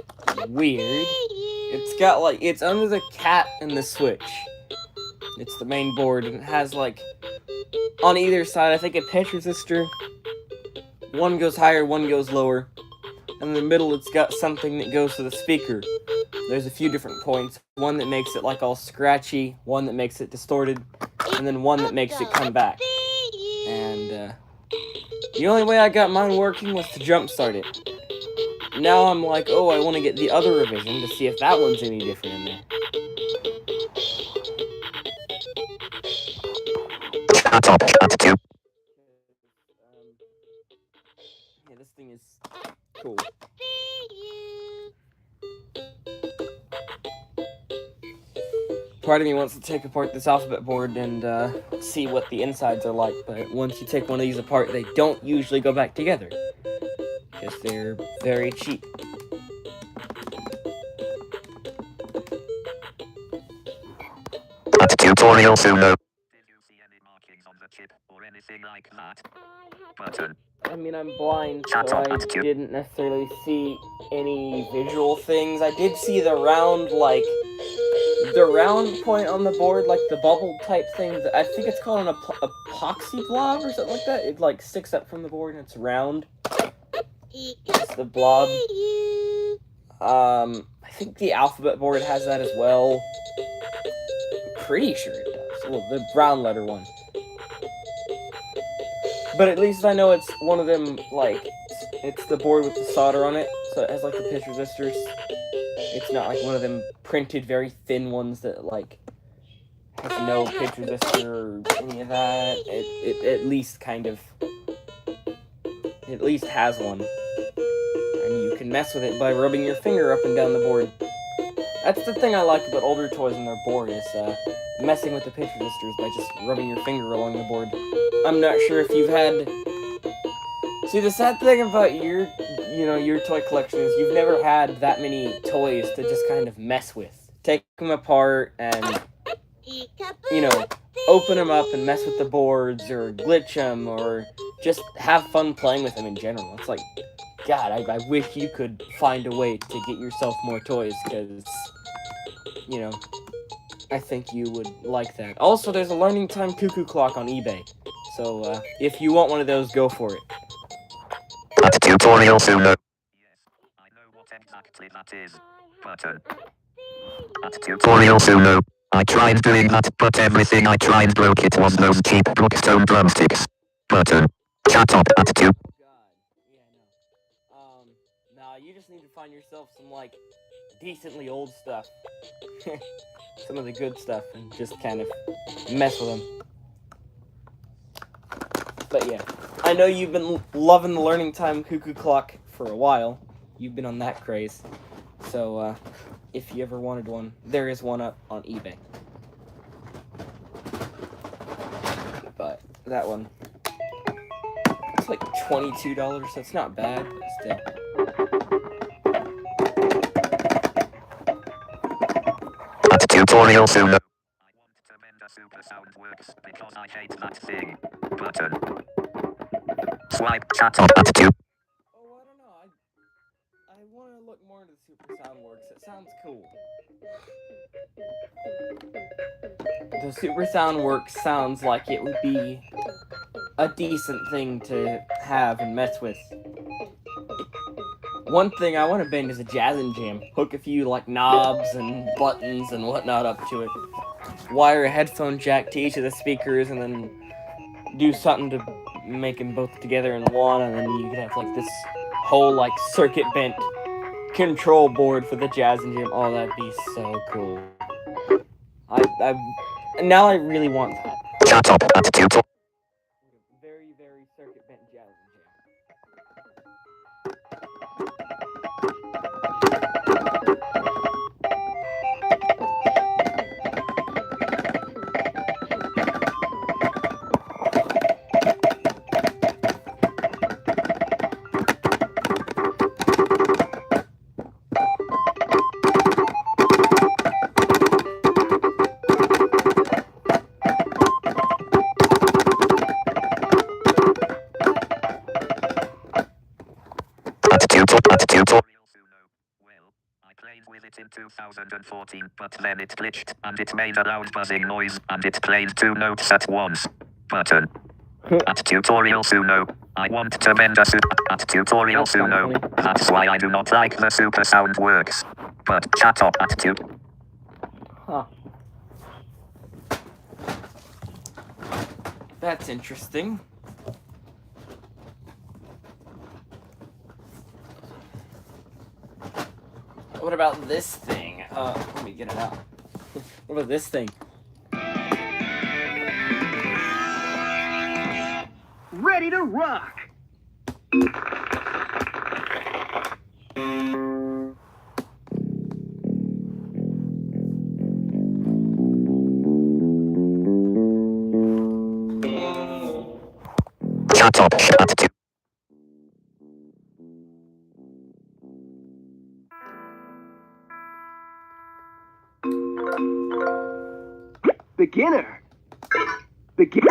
weird. It's got like, it's under the cat and the switch. It's the main board and it has like, on either side, I think a pitch resistor. One goes higher, one goes lower. And in the middle, it's got something that goes to the speaker. There's a few different points. One that makes it like all scratchy, one that makes it distorted, and then one that makes it come back. And the only way I got mine working was to jumpstart it. Now I'm like, oh, I want to get the other revision to see if that one's any different in there. shut up. At two. Yeah, this thing is cool. Part of me wants to take apart this alphabet board and see what the insides are like, but once you take one of these apart, they don't usually go back together. Because they're very cheap. At tutorial sooner. Did you see any markings on the chip or anything like that? Button. I mean, I'm blind, so Shut up, I attitude. didn't necessarily see any visual things. I did see the round, like, the round point on the board, like the bubble type thing. I think it's called an epoxy blob or something like that. It, like, sticks up from the board and it's round. It's the blob. I think the alphabet board has that as well. I'm pretty sure it does. Well, the brown letter one. But at least I know it's one of them, like, it's the board with the solder on it, so it has, like, the pitch resistors. It's not, like, one of them printed, very thin ones that, like, has no pitch resistor or any of that. It at least kind of, at least has one. And you can mess with it by rubbing your finger up and down the board. That's the thing I like about older toys and their board, is, messing with the pitch resistors by just rubbing your finger along the board. I'm not sure if you've had... See, the sad thing about your toy collection is you've never had that many toys to just kind of mess with. Take them apart and, open them up and mess with the boards, or glitch them, or just have fun playing with them in general. It's like, God, I wish you could find a way to get yourself more toys, because, I think you would like that. Also, there's a Learning Time cuckoo clock on eBay. So, if you want one of those, go for it. At tutorial sooner. Yes, I know what exactly that is. Button. At tutorial sooner. I tried doing that, but everything I tried broke. It was those cheap Brookstone drumsticks. Button. Shut up. At two. God, yeah, no. Nah, you just need to find yourself some, like, decently old stuff. Some of the good stuff, and just kind of mess with them. But yeah, I know you've been loving the Learning Time cuckoo clock for a while. You've been on that craze. So, if you ever wanted one, there is one up on eBay. But that one, it's like $22, so it's not bad, but still. At tutorial sooner. I want to mend a Super Sound Works because I hate that thing. Button. Swipe. Shut up. At two. Oh, I don't know. I want to look more into Super Soundworks. It sounds cool. The Super Soundworks sounds like it would be a decent thing to have and mess with. One thing I want to bend is a Jazzin' Jam. Hook a few, like, knobs and buttons and whatnot up to it. Wire a headphone jack to each of the speakers, and then do something to make them both together in one, and then you could have, like, this whole, like, circuit bent control board for the Jazzin' Jam. Oh, that'd be so cool. And now I really want that. Chat up at tutorial. Very, very circuit bent jazz jam. At tutorial. Well, I played with it in 2014, but then it glitched, and it made a loud buzzing noise, and it played 2 notes at once. Button. At tutorial Suno. I want to mend a at tutorial That's kinda Suno. funny. That's why I do not like the super sound works. But chat up at Huh. That's interesting. What about this thing? Let me get it out. What about this thing? Ready to rock! chat up at tu- Beginner! Begin!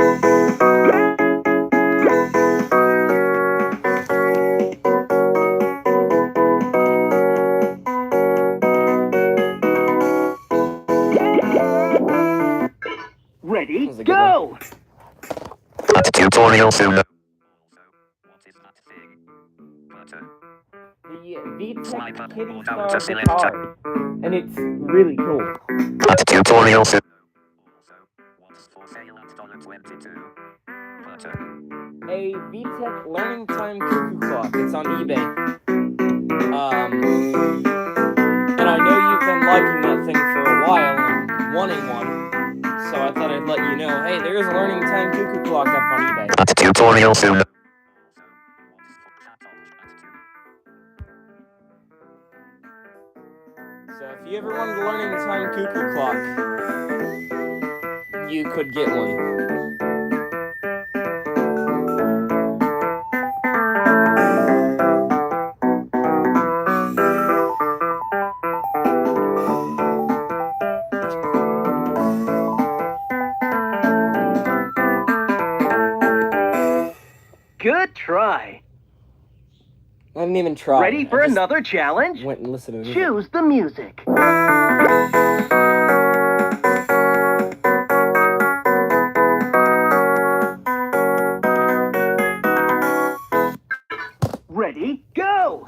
Ready, That was a good go! at tutorial Suno. What is that thing? Button. The Swipe VTech up Kitty or Star down to select guitar. And it's really cool. At tutorial Suno. Also, what's for sale at $22? Button. A VTech Learning Time Cuckoo Clock. It's on eBay. And I know you've been liking that thing for a while and wanting one. So I thought I'd let you know, hey, there's a Learning Time Cuckoo Clock up on eBay. At tutorial Suno. So if you ever wanted a Learning Time Cuckoo Clock, you could get one. Good try. I didn't even try. Ready for I just another challenge? went and listened to it. Choose the music. Ready, go!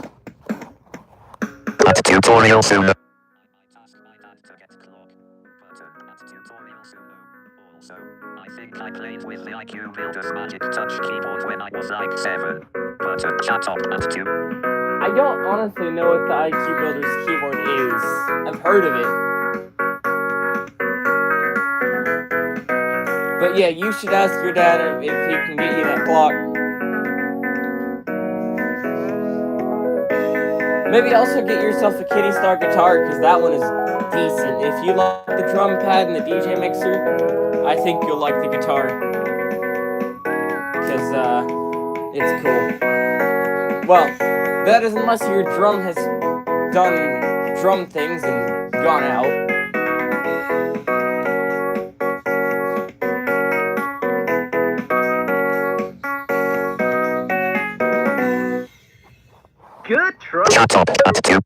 At tutorial Suno. Also, I think I played with the IQ Builder's Magic Touch keyboard when I was like 7. Button chat up at tu- I don't honestly know what the IQ Builder's keyboard is. I've heard of it. But yeah, you should ask your dad if he can get you that clock. Maybe also get yourself a Kitty Star guitar, because that one is decent. If you like the drum pad and the DJ mixer, I think you'll like the guitar. Because, it's cool. Well, that is unless your drum has done drum things and gone out. Good try. chat up at tu-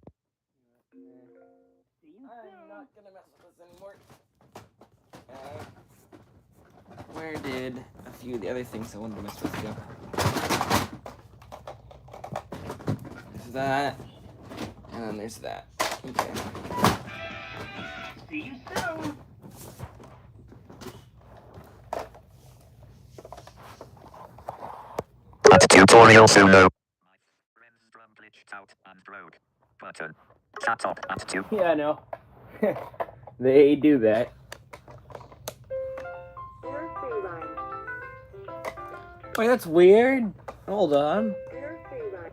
I'm not gonna mess with this anymore. Where did a few of the other things I wanted to mess with go? There's that, and then there's that. Okay. See you soon. At tutorial Suno. My friend's drum glitched out and broke. Button chat up at tu- Yeah, I know. They do that. Wait, that's weird. Hold on. Nursery rhyme.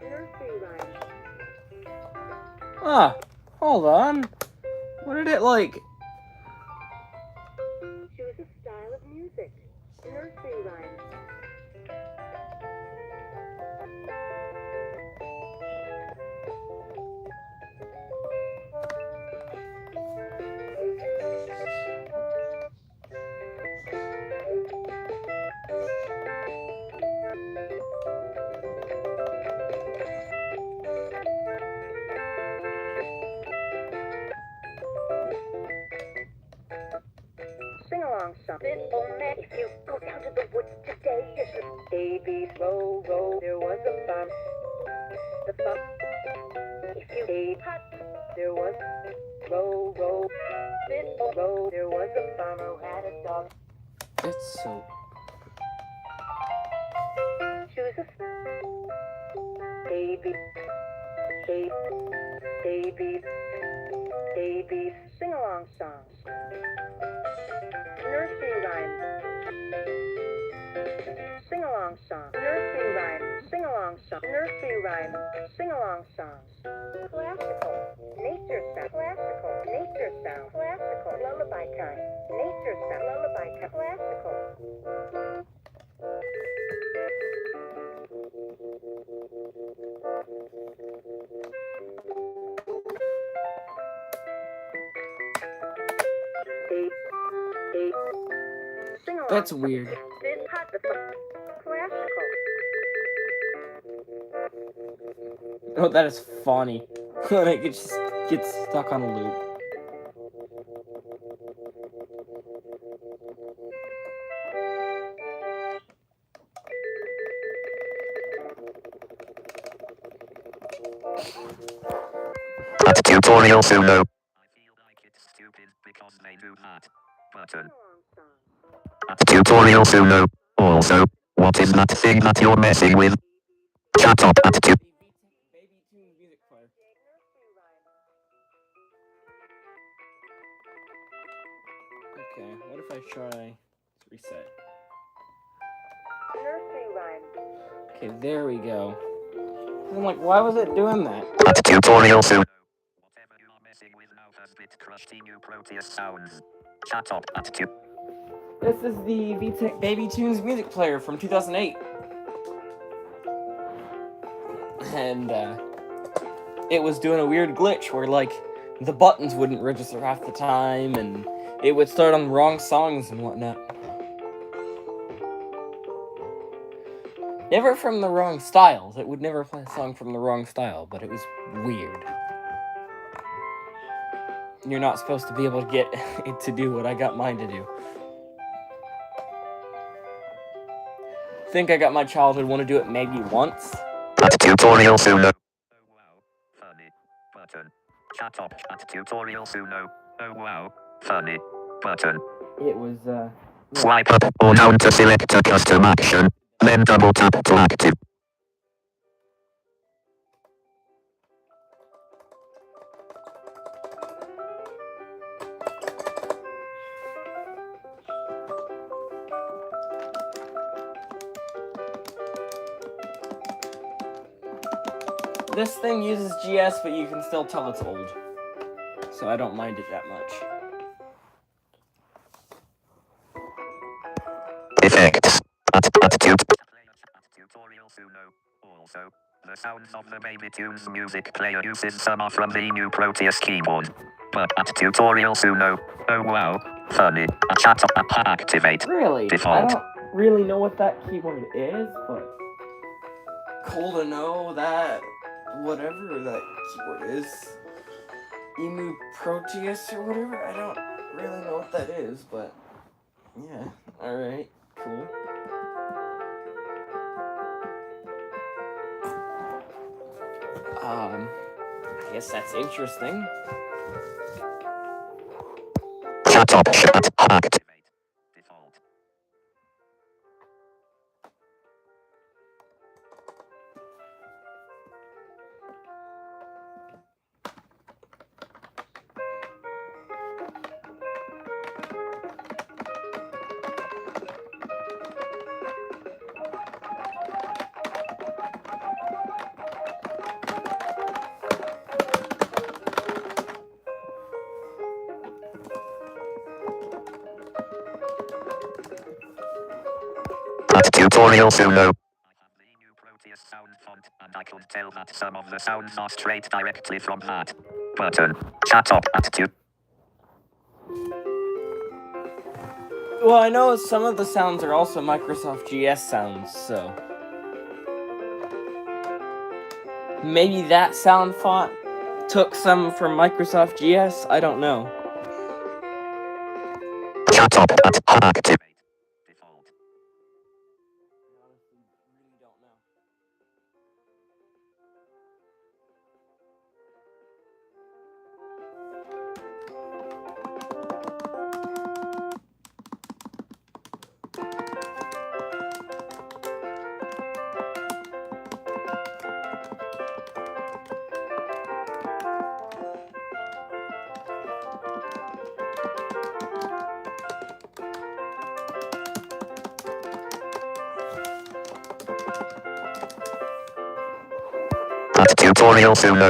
Nursery rhyme. Ah, hold on. What did it like? Choose a style of music. Nursery rhyme. Sing along song. This old man, if you go down to the woods today, you should. Babies, roll, roll, there was a farm. The farm. If you ate hot, there was. Roll, roll. This old roll, there was a farmer who had a dog. It's so. Choose a baby, baby, babies, babies. Sing along songs. Nursery rhyme. Sing along song. Nursery rhyme. Sing along song. Nursery rhyme. Sing along songs. Classical. Nature sound. Classical. Nature sound. Classical. Lullaby time. Nature sound. Lullaby time. Classical. Sing along. That's weird. This hot classical. Oh, that is funny. Like it just gets stuck on a loop. At tutorial Suno. I feel like it's stupid because they do that. Button. At tutorial Suno. Also, what is that thing that you're messing with? Chat up at tu- Baby Tune music player. Okay, what if I try reset? Nursery rhyme. Okay, there we go. I'm like, why was it doing that? At tutorial Suno. Whatever you are messing with now has bit crusty new Proteus sounds. Chat up at tu- This is the VTech Baby Tunes music player from 2008. And it was doing a weird glitch where like the buttons wouldn't register half the time and it would start on the wrong songs and whatnot. Never from the wrong styles. It would never play a song from the wrong style, but it was weird. You're not supposed to be able to get it to do what I got mine to do. Think I got my childhood want to do it maybe once. At tutorial Suno. Oh wow, funny. Button. Chat up at tutorial Suno. Oh wow, funny. Button. It was Swipe up or down to select a custom action. Then double tap to active. this thing uses GS, but you can still tell it's old. So I don't mind it that much. Effects. At tutorial Suno. Also, the sounds of the Baby Tunes music player uses some are from the new Proteus keyboard. But at tutorial Suno. Oh wow, funny. A chat activate. Really? Default. I don't really know what that keyboard is, but cool to know that whatever that keyboard is, Emu Proteus or whatever, I don't really know what that is, but yeah, alright, cool. I guess that's interesting. Chat option activate. Default. Tutorial Suno. I have the new Proteus sound font, and I could tell that some of the sounds are straight directly from that button. Chat up at tu. Well, I know some of the sounds are also Microsoft GS sounds, so maybe that sound font took some from Microsoft GS. I don't know. Chat up at activate. Default. I honestly really don't know. At Tutorial Suno. I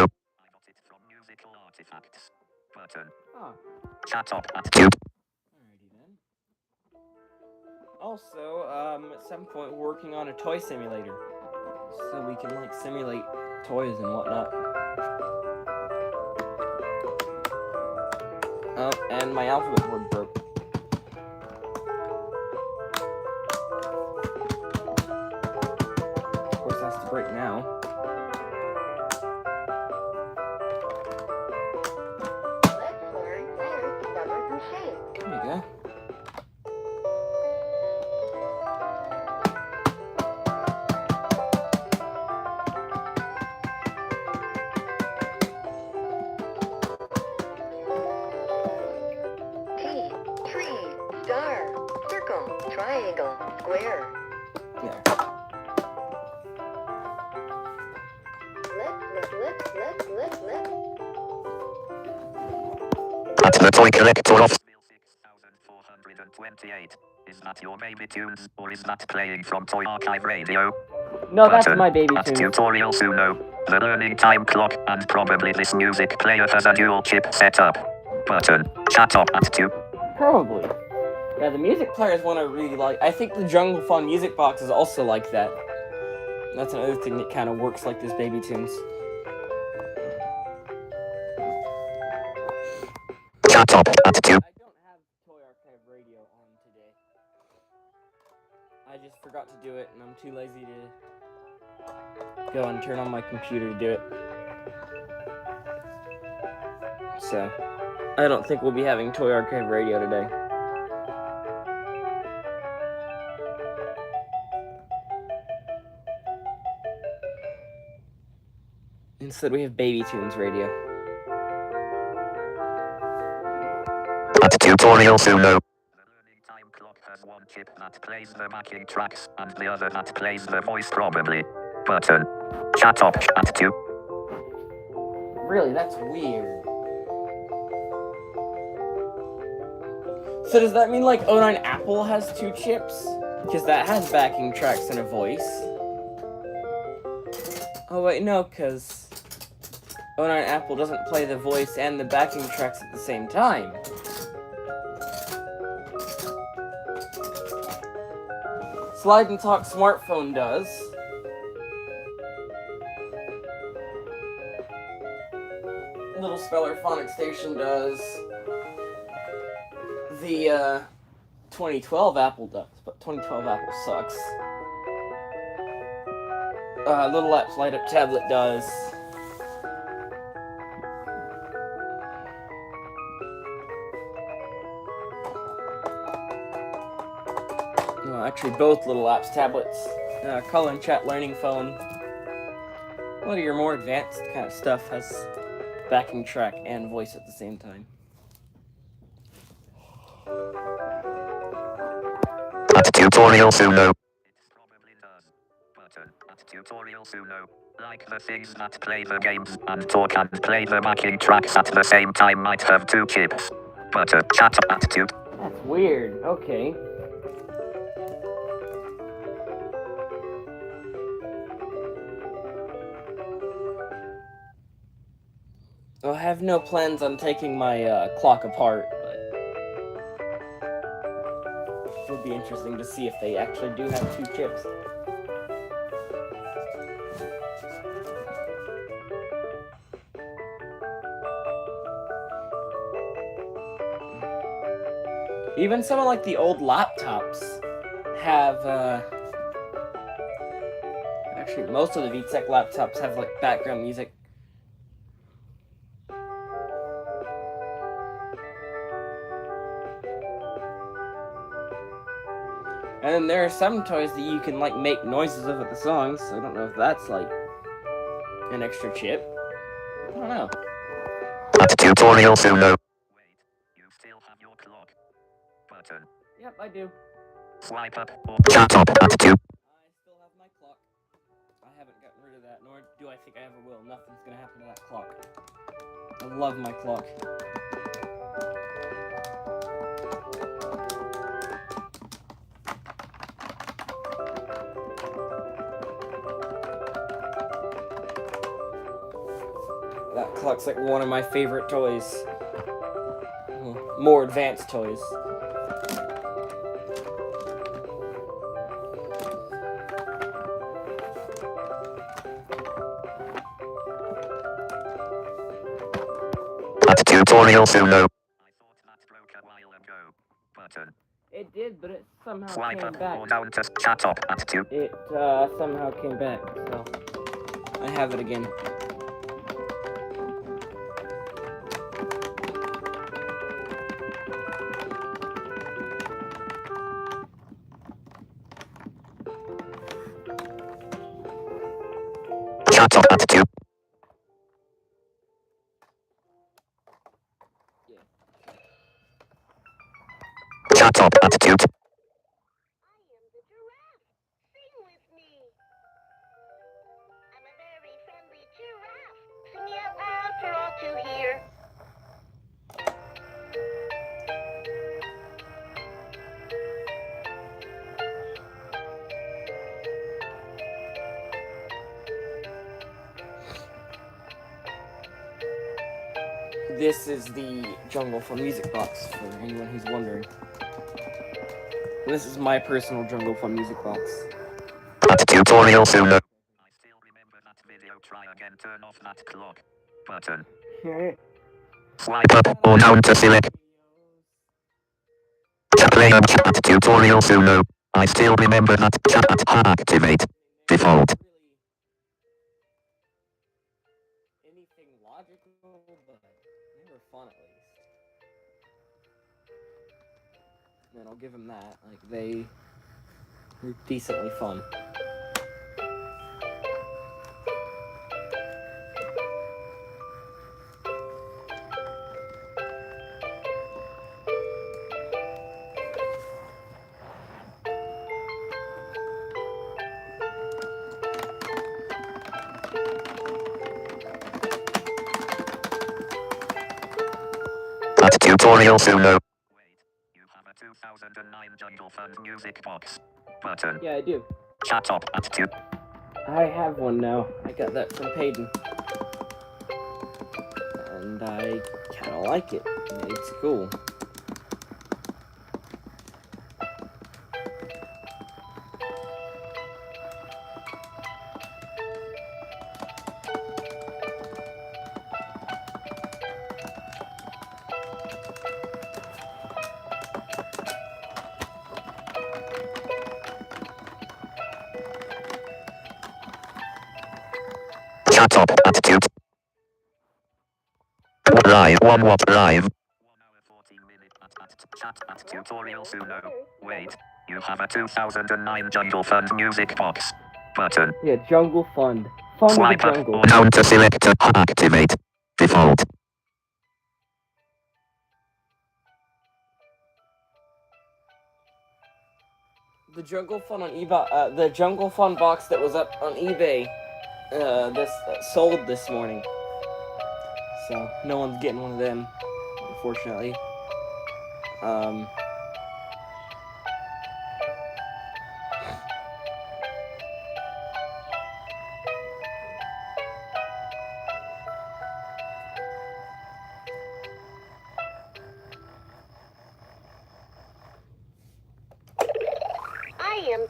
got it from Musical Artifacts. Button. Huh. Chat up at tut. Alrighty then. Also, at some point we're working on a toy simulator. So we can, like, simulate toys and whatnot. Oh, and my alphabet board broke. Of course, it has to break now. Let's learn letters, numbers, and shapes. There you go. T, tree, star, circle, triangle, square. There. Let's. At the toy collector of 6428. Is that your baby tunes, or is that playing from Toy Archive Radio? No, that's Button. my baby At tune. Tutorial Suno. The learning time clock, and probably this music player has a dual chip setup. Button. Chat up at tu. Probably. Yeah, the music player is one I really like. I think the Jungle Fun music box is also like that. That's another thing that kind of works like this Baby Tunes. Chat up at tu. I don't have Toy Archive Radio on today. I just forgot to do it, and I'm too lazy to go and turn on my computer to do it. So, I don't think we'll be having Toy Archive Radio today. Instead, we have Baby Tunes Radio. At Tutorial Suno. The learning time clock has one chip that plays the backing tracks, and the other that plays the voice probably. Button. Chat up at tu. Really, that's weird. So does that mean like O9 Apple has two chips? Because that has backing tracks and a voice. Oh wait, no, because O9 Apple doesn't play the voice and the backing tracks at the same time. Slide and Talk smartphone does. Little Speller Phonic Station does. The 2012 Apple does, but 2012 Apple sucks. Little Apps Light Up Tablet does. No, actually both Little Apps tablets. Call and Chat Learning Phone. A lot of your more advanced kind of stuff has backing track and voice at the same time. At Tutorial Suno. It probably does. Button. At Tutorial Suno. Like the things that play the games and talk and play the backing tracks at the same time might have two chips. Button. Chat at tu. That's weird. Okay. I have no plans on taking my clock apart, but it would be interesting to see if they actually do have 2 chips. Even some of like the old laptops have actually most of the VTech laptops have like background music. And then there are some toys that you can like make noises of with the songs. So I don't know if that's like an extra chip. I don't know. At tutorial Suno. Wait, you still have your clock button. Yep, I do. Swipe up or chat up at 2. I still have my clock. I haven't gotten rid of that, nor do I think I ever will. Nothing's gonna happen to that clock. I love my clock. That clock's like one of my favorite toys. Well, more advanced toys. At tutorial Suno. I thought that broke a while ago. Button. It did, but it somehow Swipe came up back. or down to chat up at 2. It somehow came back, so I have it again. Chat up at 2. Chat up at 2. I am the giraffe. Sing with me. I'm a very friendly giraffe. Sing it out loud for all to hear. This is the Jungle Fun music box, for anyone who's wondering. This is my personal Jungle Fun music box. At tutorial Suno. I still remember that video. Try again. Turn off that clock button. Swipe up or down to select. Play and chat at tutorial Suno. I still remember that chat at activate. Default. Anything logical, but never fun at least. And I'll give them that. Like, they were decently fun. At tutorial Suno. Wait, you have a 2009 Jungle Fun music box button. Yeah, I do. Chat up at 2. I have one now. I got that from Payton. And I kinda like it. It's cool. Chat up at 2. Live, one what live. 1 hour 14 minutes at chat at tutorial Suno. Wait, you have a 2009 Jungle Fun music box button. Yeah, Jungle Fund. Fun with Swipe the up jungle. or down to select to activate. Default. The Jungle Fun on eBay, the Jungle Fun box that was up on eBay, this sold this morning. So no one's getting one of them, unfortunately.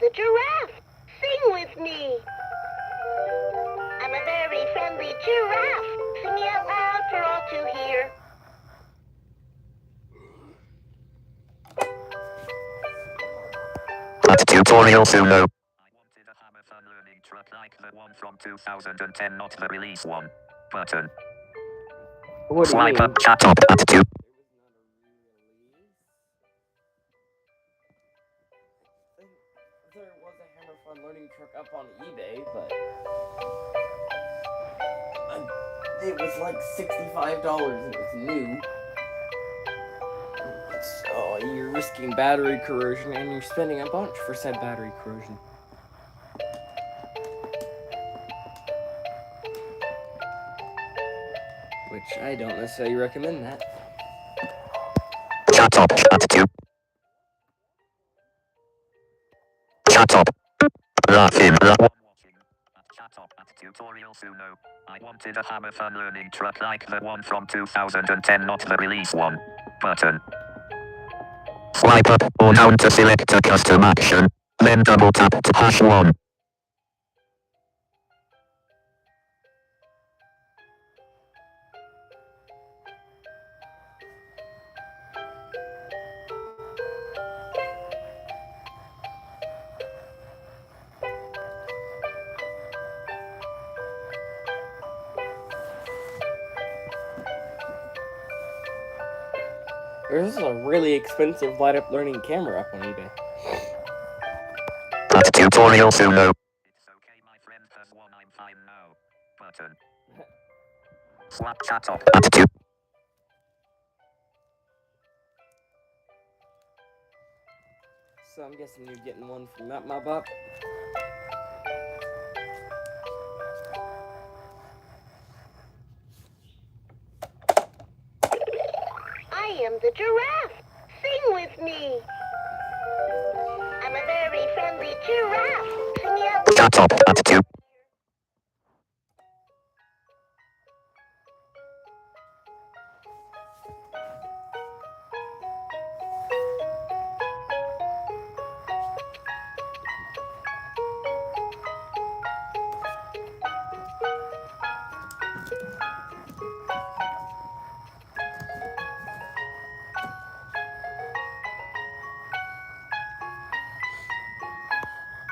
the giraffe. Sing with me. I'm a very friendly giraffe. Sing it out loud for all to hear. At tutorial Suno. I wanted a Hammer Fun learning truck like the one from 2010, not the release one. Button. What do you Swipe mean? up chat up at two. There was a Hammer Fun learning truck up on eBay, but it was like $65 and it was new. So you're risking battery corrosion and you're spending a bunch for said battery corrosion. Which I don't necessarily recommend that. Chat up at two. Chat up. Laughing. Chat up at tutorial Suno. I wanted a Hammer Fun learning truck like the one from 2010, not the release one. Button. Swipe up or down to select a custom action, then double tap to #1. There's a really expensive light-up learning camera up on eBay. At tutorial Suno. It's okay, my friend has one. I'm fine now. Button. Swap chat up at two. So I'm guessing you're getting one from my Bop. I am the giraffe. Sing with me. I'm a very friendly giraffe. Sing it out. Chat up at two.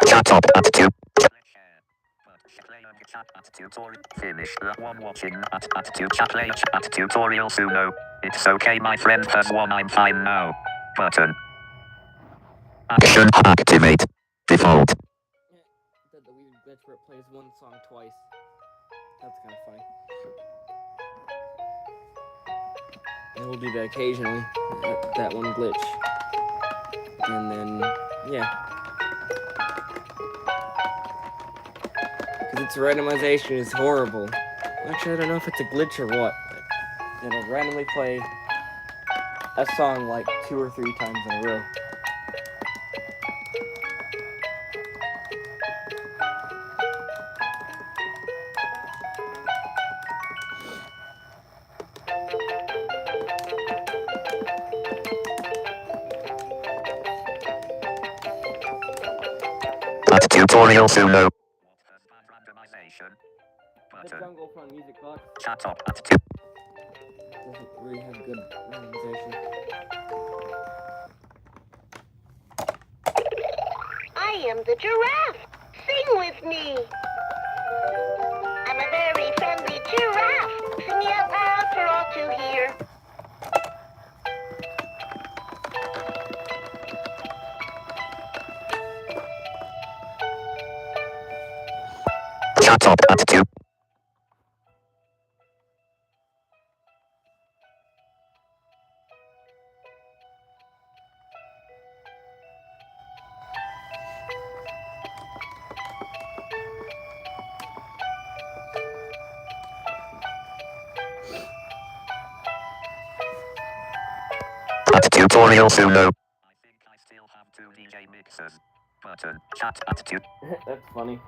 Chat up at two. At tutorial finish the one watching at two chat at tutorial Suno. It's okay, my friend has one. I'm fine now. Button. Action activate. Default. Did the weird glitch where it plays one song twice. That's kind of funny. And we'll do that occasionally. That one glitch. And then, yeah. Because its randomization is horrible. Actually, I don't know if it's a glitch or what. But it'll randomly play a song like 2 or 3 times in a row. At tutorial Suno. Randomization. The Button. Jungle Fun Music Box Chat up at two. doesn't really have good randomization. I am the giraffe. Sing with me. I'm a very friendly giraffe. Sing it out loud for all to hear. Chat up at two. At tutorial Suno. I think I still have 2 DJ mixers. Button. Chat at two. That's funny.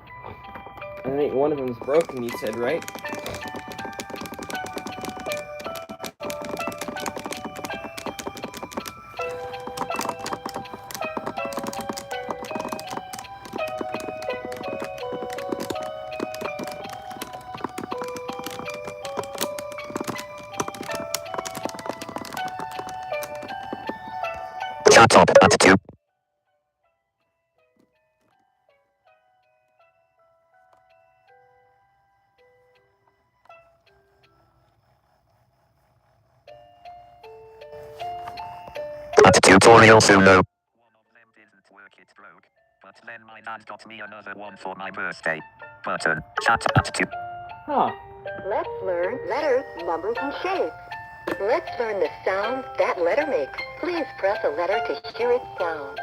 I think one of them's broken, you said, right? Chat up at 2. At tutorial Suno. One of them didn't work, it broke. But then my dad got me another one for my birthday. Button. Chat at 2. Huh. Let's learn letters, numbers, and shapes. Let's learn the sound that letter makes. Please press a letter to hear its sound.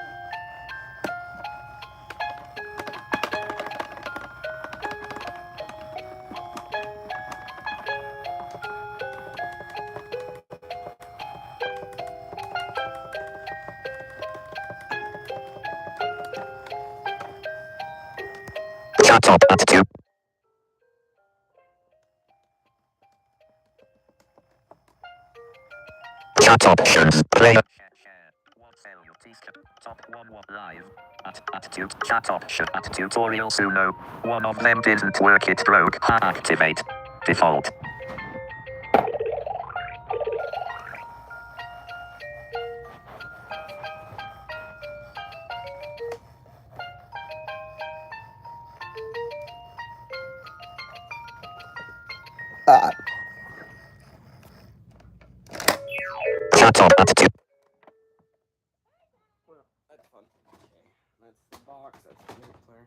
Chat up at 2. Chat options. Play. Top 1 live. At 2. Chat option. At tutorial Suno. One of them didn't work, it broke. Activate. Default. Chat up at 2. Well, that's fun. Okay, that's the box. That's the music player.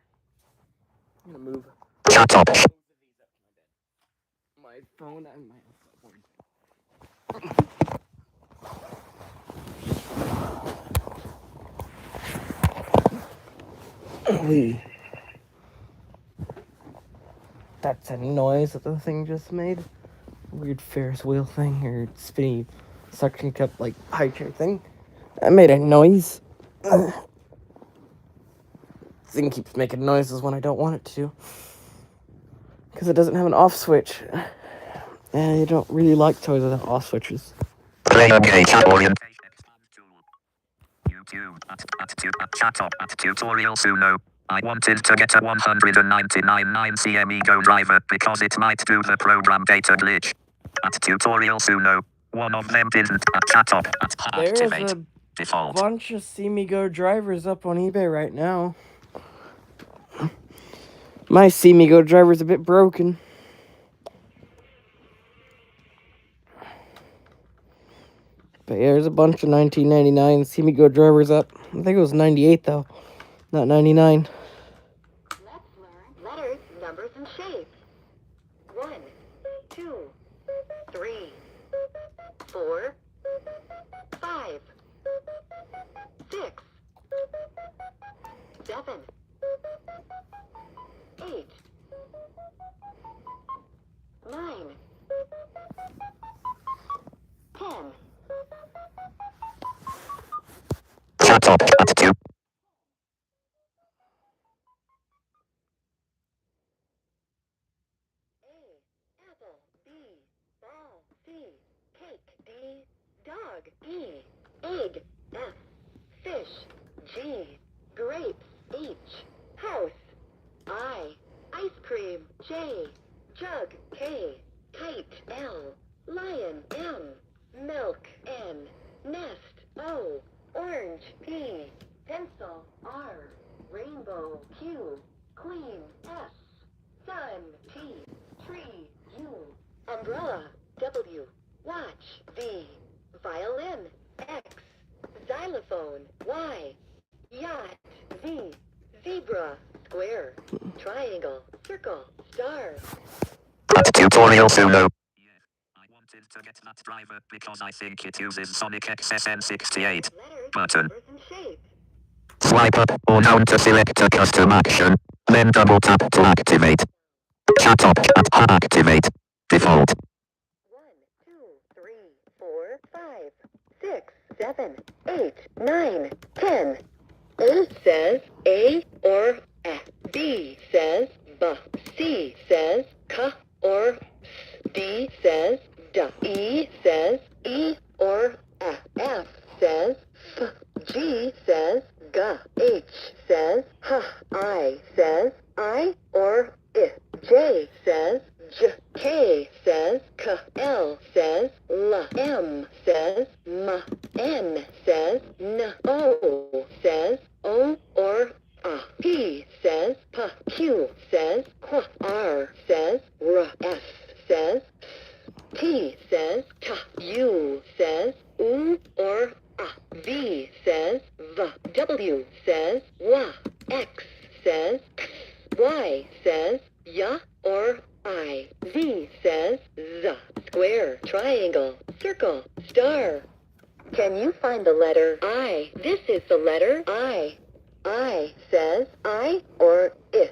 I'm gonna move. Chat up. Move these up to my bed. My phone and my board. That's a noise that the thing just made. Weird Ferris wheel thing or spinny suction cup like high chair thing. That made a noise. Thing keeps making noises when I don't want it to. Because it doesn't have an off switch. And I don't really like toys with off switches. Play okay, chat orientation. YouTube at chat up at tutorial Suno. I wanted to get a 199.9 cm Ego driver because it might do the program data glitch. At tutorial Suno. One of them didn't. At chat up at There's activate. a Default. bunch of SeeMeGo drivers up on eBay right now. My SeeMeGo driver's a bit broken. But yeah, there's a bunch of 1999 SeeMeGo drivers up. I think it was 98 though, not 99. Let's learn letters, numbers, and shapes. 1, 2, 3, 4, 5, 6, 7, 8, 9, 10. Chat up at 2. A, apple. B, ball. C, cake. D, dog. E, egg. F, fish. G, grapes. H, house. I, ice cream. J, jug. K, kite. L, lion. M, milk. N, nest. O, orange. P, pencil. R, rainbow. Q, queen. S, sun. T, tree. U, umbrella. W, watch. V, violin. X, xylophone. Y, yacht. Z, zebra. Square, triangle, circle, star. At tutorial Suno. I wanted to get that driver because I think it uses Sonic XSN68. Letters, Button. numbers, and shapes. Swipe up or down to select a custom action. Then double tap to activate. Chat up at activate. Default. 1, 2, 3, 4, 5, 6, 7, 8, 9, 10. A says A or A. B says B. C says K or S. D says D. E says E or A. F says F. G says G. H says H. I says I or I. J says J. K says K. L says L. M says M. N says N. O says H. R says R. S says T says T. U says U or A. V says V. W says W. X says X. Y says Y or I. Z says Z. Square, triangle, circle, star. Can you find the letter I? This is the letter I. I says I or I.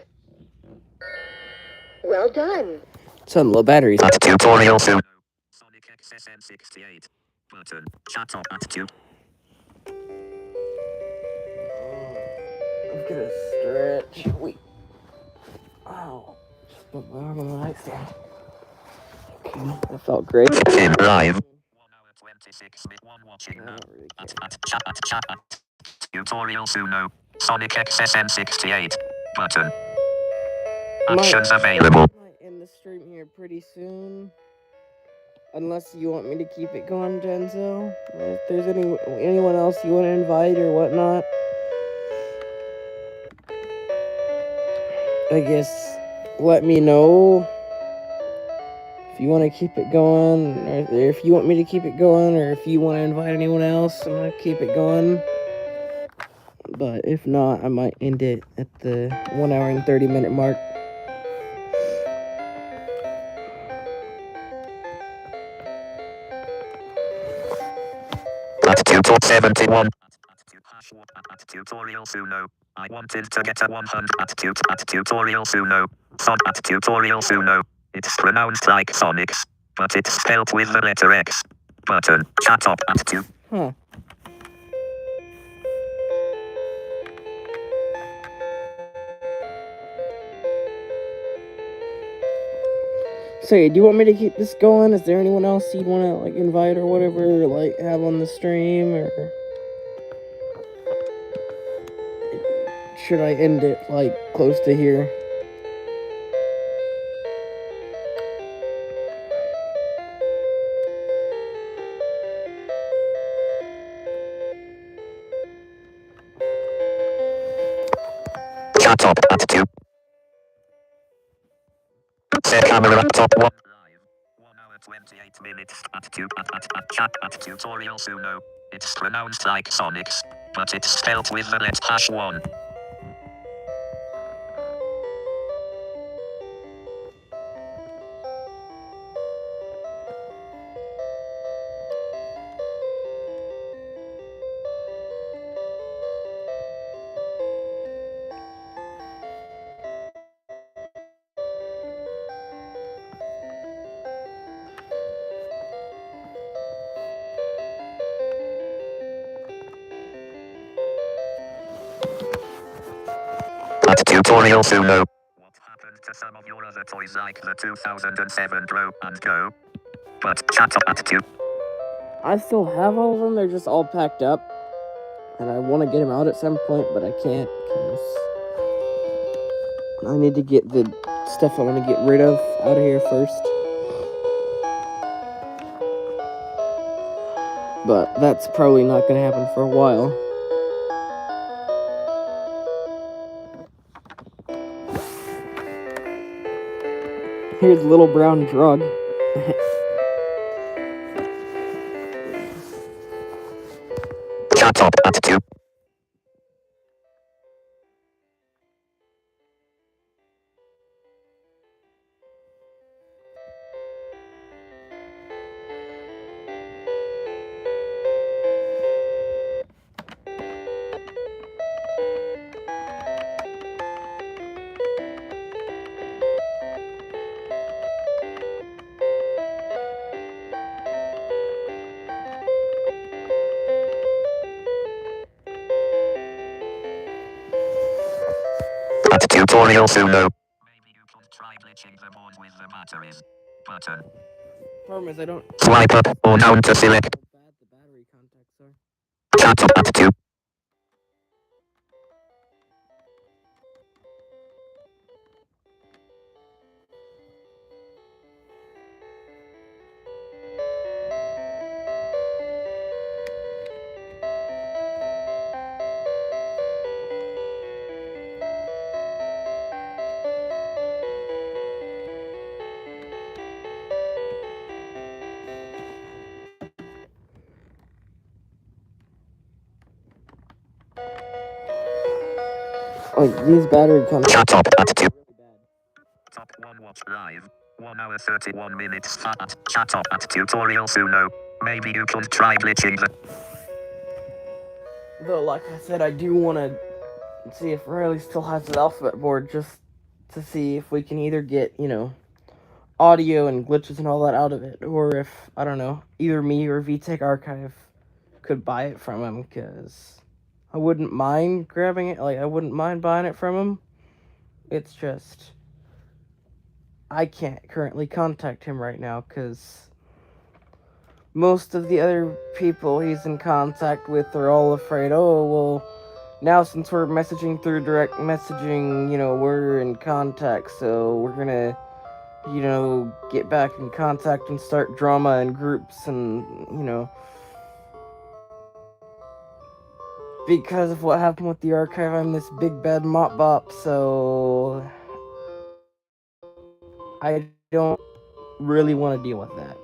Well done. It's on low batteries. At tutorial soon. Sonic XSN68. Button. Chat up at tube. I'm gonna stretch. Wait. Ow. Just put my arm on the nightstand. Okay, that felt great. In live. 1 hour 26 minutes. One watching I now. don't really care. At chat at tutorial Suno. Sonic XSN68. Button. Actions available. I might end the stream here pretty soon. Unless you want me to keep it going, Denzel. If there's anyone else you want to invite or whatnot. I guess let me know if you want to keep it going, or if you want me to keep it going, or if you want to invite anyone else. I'm gonna keep it going. But if not, I might end it at the 1 hour and 30-minute mark. At tutorial 71. At tutorial Suno. I wanted to get a 100 at tutorial Suno. At tutorial Suno. It's pronounced like Sonics, but it's spelled with the letter X. Button. Chat up at tu. Huh. Say, do you want me to keep this going? Is there anyone else you'd want to like invite or whatever, or, like have on the stream, or should I end it like close to here? Chat up at tu. Set camera at top 1. Live. 1 hour 28 minutes at chat at tutorial Suno. It's pronounced like Sonics, but it's spelled with the letter #1. At tutorial Suno. What happened to some of your other toys like the 2007 Pro and Go? But chat up at tu. I still have all of them. They're just all packed up, and I want to get them out at some point, but I can't because I need to get the stuff I want to get rid of out of here first. But that's probably not going to happen for a while. Here's Little Brown Drug. Chat up at tu. At tutorial Suno. Maybe you could try glitching the board with the batteries. Button. Problem is I don't Swipe up or down to select. how bad the battery contacts are. Chat up at tu. like these battery contacts. Chat top at 2. Really bad. Top 1 watch live. 1 hour 31 minutes start. Chat up at tutorial Suno. Maybe you could try glitching the... Though, like I said, I do want to see if Riley still has the alphabet board just to see if we can either get, audio and glitches and all that out of it, or if, I don't know, either me or VTech Archive could buy it from him, because I wouldn't mind grabbing it, I wouldn't mind buying it from him. It's just, I can't currently contact him right now, because most of the other people he's in contact with are all afraid, oh, well, now since we're messaging through direct messaging, we're in contact, so we're gonna, get back in contact and start drama in groups, and, because of what happened with the archive, I'm this big bad mop bop, so I don't really want to deal with that.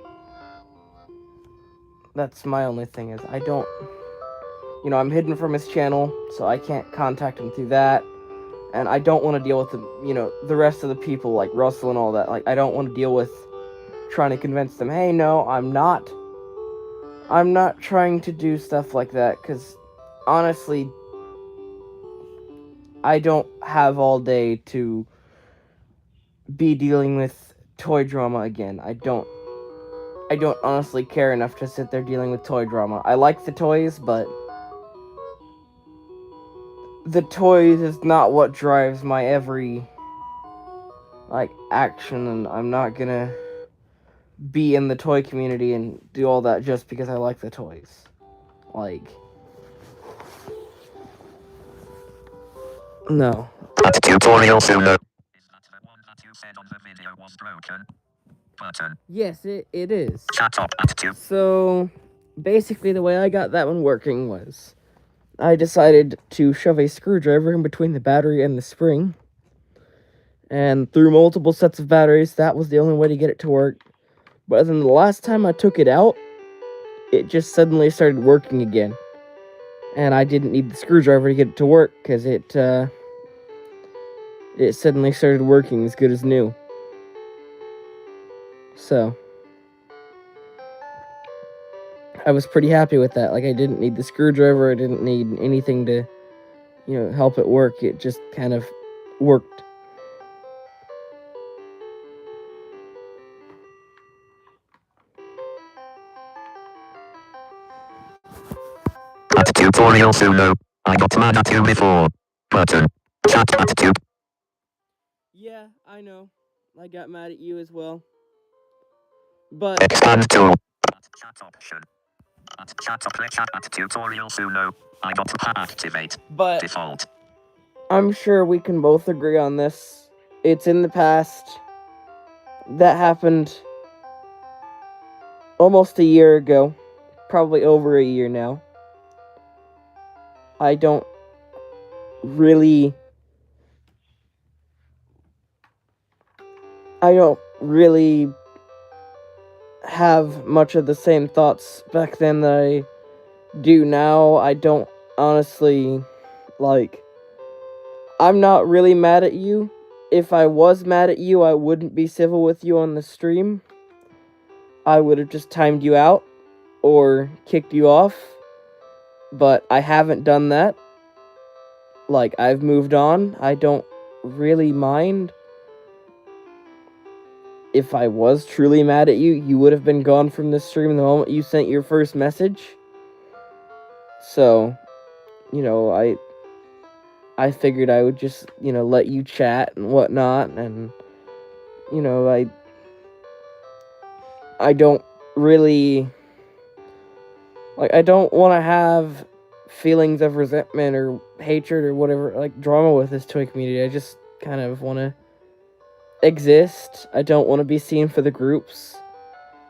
That's my only thing, is I don't, I'm hidden from his channel, so I can't contact him through that, and I don't want to deal with the rest of the people, like Russell and all that. Like, I don't want to deal with trying to convince them, hey, no, I'm not trying to do stuff like that, because, honestly, I don't have all day to be dealing with toy drama again. I don't honestly care enough to sit there dealing with toy drama. I like the toys, but the toys is not what drives my every, action, and I'm not gonna be in the toy community and do all that just because I like the toys. No. At tutorial Suno. Is that the one that you said on the video was broken? Button. Yes, it is. Chat up at 2. So, basically the way I got that one working was, I decided to shove a screwdriver in between the battery and the spring, and through multiple sets of batteries, that was the only way to get it to work. But then the last time I took it out, it just suddenly started working again. And I didn't need the screwdriver to get it to work, because it suddenly started working as good as new. So, I was pretty happy with that. I didn't need the screwdriver, I didn't need anything to, help it work. It just kind of worked. At tutorial Suno. I got mad at you before. Button. Chat at 2. Yeah, I know. I got mad at you as well. But Expand tool. At chat option. At chat up chat at tutorial Suno. I got to activate. Default. I'm sure we can both agree on this. It's in the past. That happened almost a year ago. Probably over a year now. I don't really have much of the same thoughts back then that I do now. I don't honestly, I'm not really mad at you. If I was mad at you, I wouldn't be civil with you on the stream. I would have just timed you out or kicked you off. But I haven't done that. I've moved on. I don't really mind. If I was truly mad at you, you would have been gone from this stream the moment you sent your first message. So, I figured I would just, let you chat and whatnot, and, I don't really, I don't want to have feelings of resentment or hatred or whatever, drama with this toy community. I just kind of want to exist. I don't want to be seen for the groups.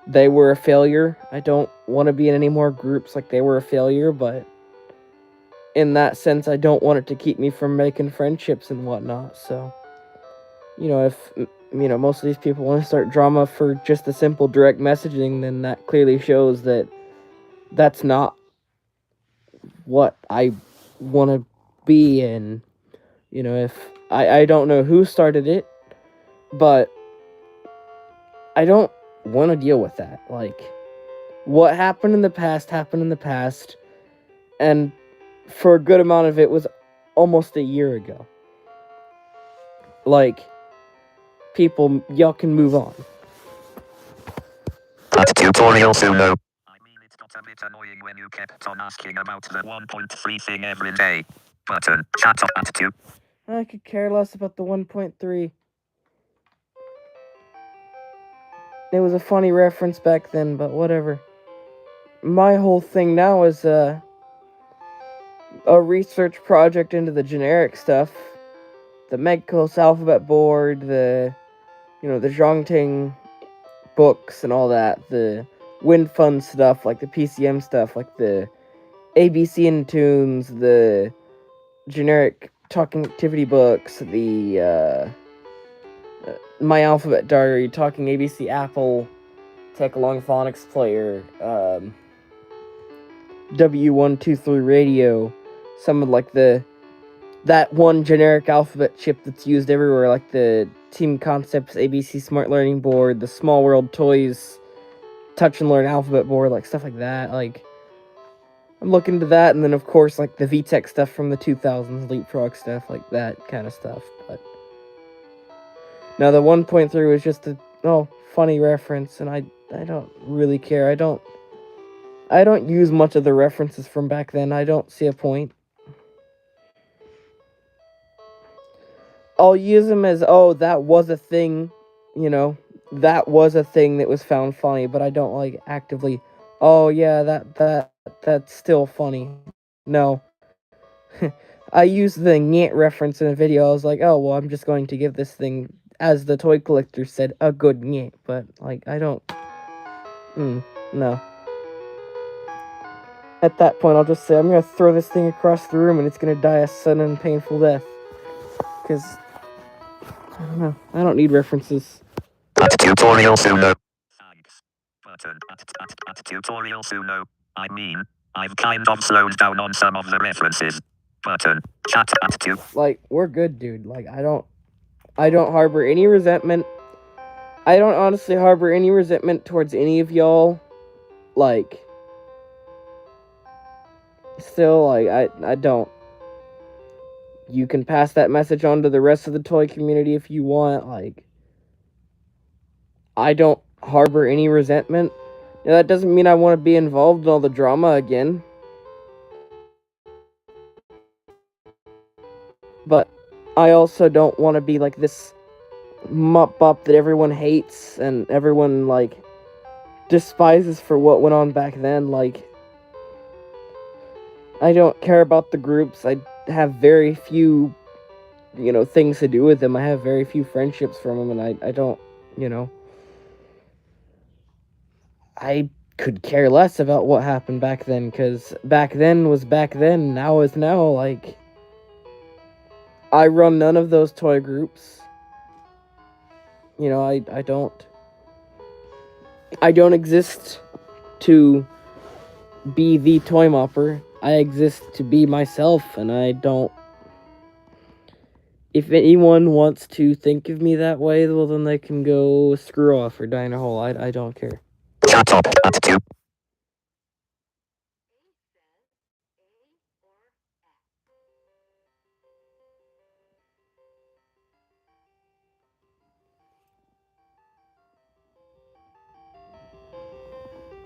They were a failure. I don't want to be in any more groups they were a failure, but in that sense, I don't want it to keep me from making friendships and whatnot. So, if, most of these people want to start drama for just the simple direct messaging, then that clearly shows that that's not what I want to be, and, You know, if I don't know who started it, but I don't want to deal with that. Like, what happened in the past happened in the past, and for a good amount of it was almost a year ago. Like, people, y'all can move on. At tutorial Suno. I mean, it got a bit annoying when you kept on asking about the 1.3 thing every day. Button. Chat up at 2. I could care less about the 1.3. It was a funny reference back then, but whatever. My whole thing now is a research project into the generic stuff. The Megcos alphabet board, the Zhongting books and all that, the WinFun stuff, like the PCM stuff, like the ABC in Tunes, the generic talking activity books, the My Alphabet Diary, Talking ABC Apple, Tech Along Phonics Player, W123 Radio, some of like that one generic alphabet chip that's used everywhere, like the Team Concepts ABC Smart Learning Board, the Small World Toys Touch and Learn alphabet board, like stuff like that. Like, I'm looking into that, and then of course like the VTech stuff from the 2000s, Leapfrog stuff, like that kind of stuff. But now the 1.3 was just a funny reference, and I don't really care. I don't use much of the references from back then. I don't see a point. I'll use them as, that was a thing, that was a thing that was found funny, but I don't like actively, that's still funny. No. I used the nyet reference in a video. I was like, I'm just going to give this thing, as the toy collector said, a good nyet, but like, I don't, no. At that point, I'll just say, I'm gonna throw this thing across the room and it's gonna die a sudden and painful death. Because, I don't know, I don't need references. At tutorial Suno. Thanks. Button. At tutorial Suno. I mean, I've kind of slowed down on some of the references. Button. Chat at 2. Like, we're good, dude. Like, I don't harbor any resentment. I don't honestly harbor any resentment towards any of y'all. Like, still, like, I don't. You can pass that message on to the rest of the toy community if you want. Like, I don't harbor any resentment. Now, that doesn't mean I want to be involved in all the drama again. But I also don't want to be like this mop-up that everyone hates and everyone, like, despises for what went on back then. Like, I don't care about the groups. I have very few, things to do with them. I have very few friendships from them, and I don't, I could care less about what happened back then, because back then was back then, now is now. Like, I run none of those toy groups. I don't exist to be the toy mopper. I exist to be myself, and I don't. If anyone wants to think of me that way, well, then they can go screw off or die in a hole. I don't care. Chat up at 2.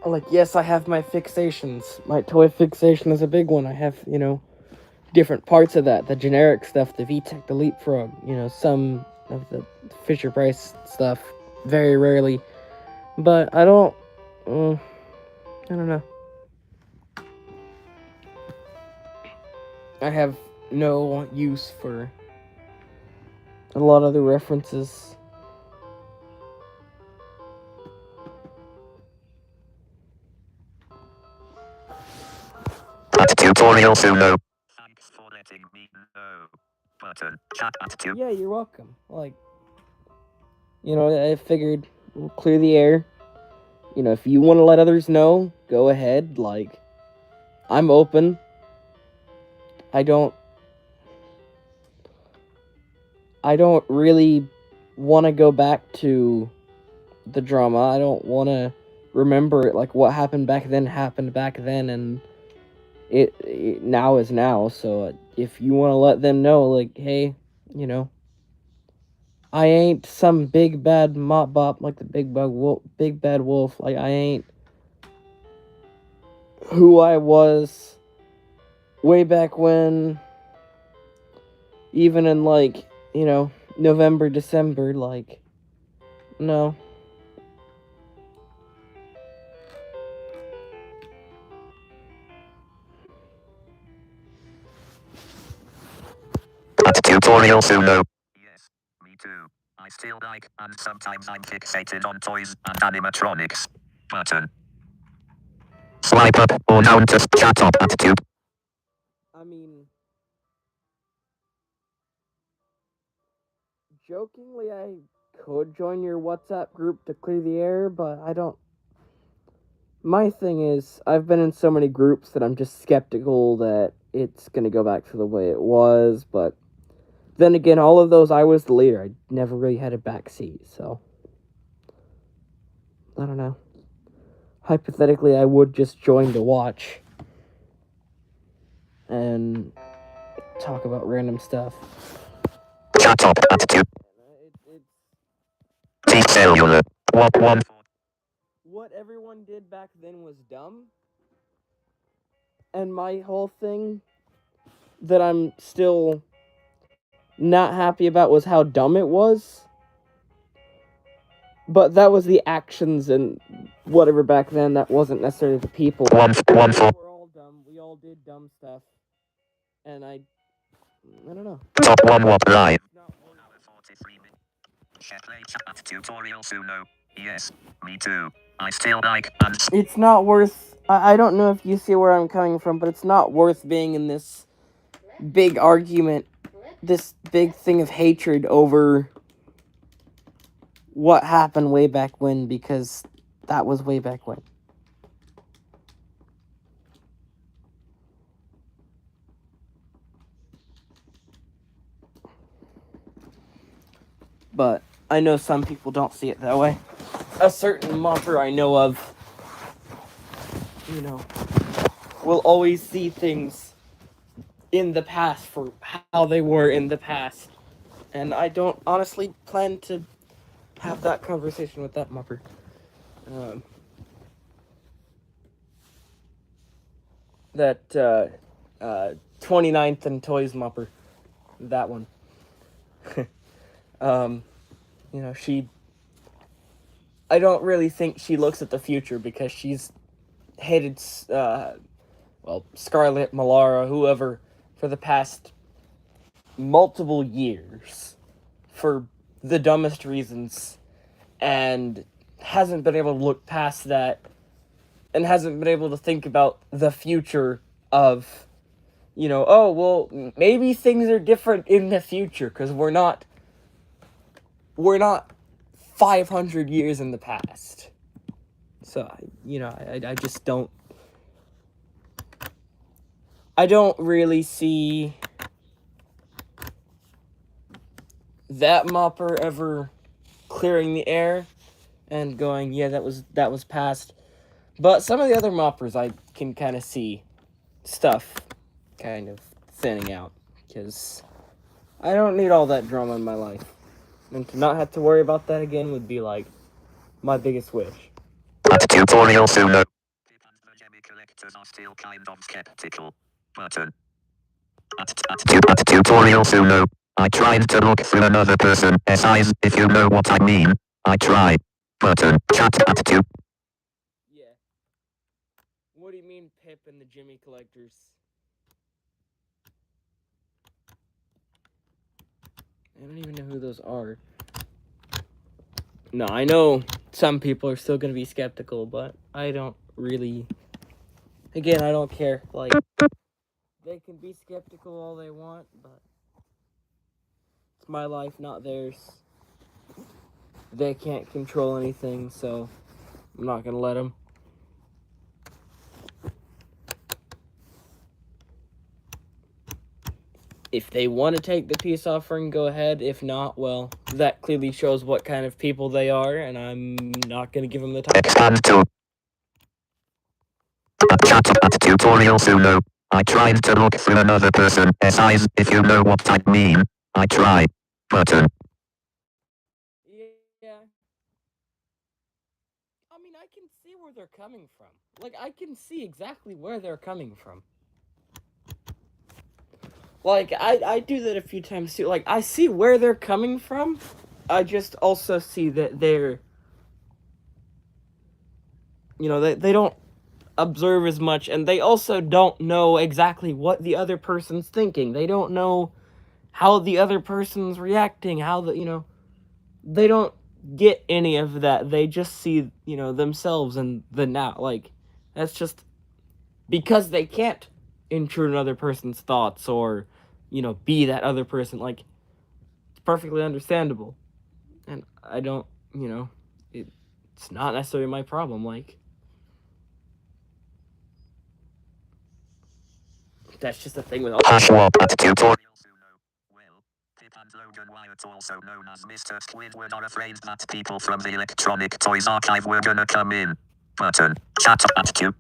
Like, yes, I have my fixations. My toy fixation is a big one. I have, different parts of that. The generic stuff, the VTech, the Leapfrog, some of the Fisher-Price stuff. Very rarely. But I don't know. I have no use for a lot of the references. At tutorial Suno. Thanks for letting me know. Button. Chat at 2. Yeah, you're welcome. Like, I figured we'll clear the air. If you want to let others know, go ahead. Like, I'm open. I don't I don't really want to go back to the drama. I don't want to remember it. Like, what happened back then happened back then, and it now is now. So if you want to let them know, like, hey, you know, I ain't some big bad mop bop like the big bad wolf. Like, I ain't who I was way back when, even in, like, you know, November, December, like, no. At tutorial Suno. Yes, me too. I still like, and sometimes I'm fixated on toys and animatronics. Button. Swipe up or down to chat up at tube. I mean, jokingly, I could join your WhatsApp group to clear the air, but I don't. My thing is, I've been in so many groups that I'm just skeptical that it's gonna go back to the way it was, but then again, all of those, I was the leader. I never really had a backseat, so I don't know. Hypothetically, I would just join to watch and talk about random stuff. Chat up at tube. T-cellular. What everyone did back then was dumb. And my whole thing that I'm still not happy about was how dumb it was. But that was the actions and whatever back then. That wasn't necessarily the people. One We were all dumb. We all did dumb stuff. And I don't know. Top 1 what live. 1 hour 43 minutes. Play chat tutorial Suno. Yes, me too. I still like and It's not worth... I don't know if you see where I'm coming from, but it's not worth being in this big argument, this big thing of hatred over what happened way back when, because that was way back when. But I know some people don't see it that way. A certain mopper I know of, you know, will always see things in the past for how they were in the past. And I don't honestly plan to have that conversation with that mopper. 29th and Toys mopper. That one. You know, I don't really think she looks at the future because she's hated, Scarlet, Malara, whoever, for the past multiple years for the dumbest reasons, and hasn't been able to look past that, and hasn't been able to think about the future of, you know, oh, well, maybe things are different in the future, because we're not 500 years in the past. So, you know, I just don't... I don't really see that mopper ever clearing the air and going, yeah, that was past. But some of the other moppers, I can kind of see stuff kind of thinning out, because I don't need all that drama in my life. And to not have to worry about that again would be, like, my biggest wish. at tutorial Suno. Pip and the Gemi collectors are still kind of skeptical. Button. At tutorial Suno. I tried to look through another person's eyes, if you know what I mean. I tried. Button. Chat at tube. Yeah. What do you mean, Pip and the Jimmy collectors? I don't even know who those are. No, I know some people are still going to be skeptical, but I don't really... Again, I don't care. Like, they can be skeptical all they want, but it's my life, not theirs. They can't control anything, so I'm not going to let them. if they want to take the peace offering, go ahead. If not, well, that clearly shows what kind of people they are, and I'm not going to give them the time. Expand to. Chat at tutorial Suno. I tried to look through another person. SIs, if you know what I mean. I try. Button. Yeah. I mean, I can see where they're coming from. Like, I can see exactly where they're coming from. Like, I do that a few times too. Like, I see where they're coming from. I just also see that they're... You know, they don't observe as much, and they also don't know exactly what the other person's thinking. They don't know how the other person's reacting, how the, you know... They don't get any of that. They just see, you know, themselves and the now. Like, that's just because they can't intrude another person's thoughts or, you know, be that other person. Like, it's perfectly understandable. And I don't, you know, it's not necessarily my problem. Like, that's just a thing with all. Swap at tutorial Suno. Well, Pip and Logan Wyatt, also known as Mr. Squidward, are afraid that people from the Electronic Toys Archive were gonna come in. Button. Chat at Q.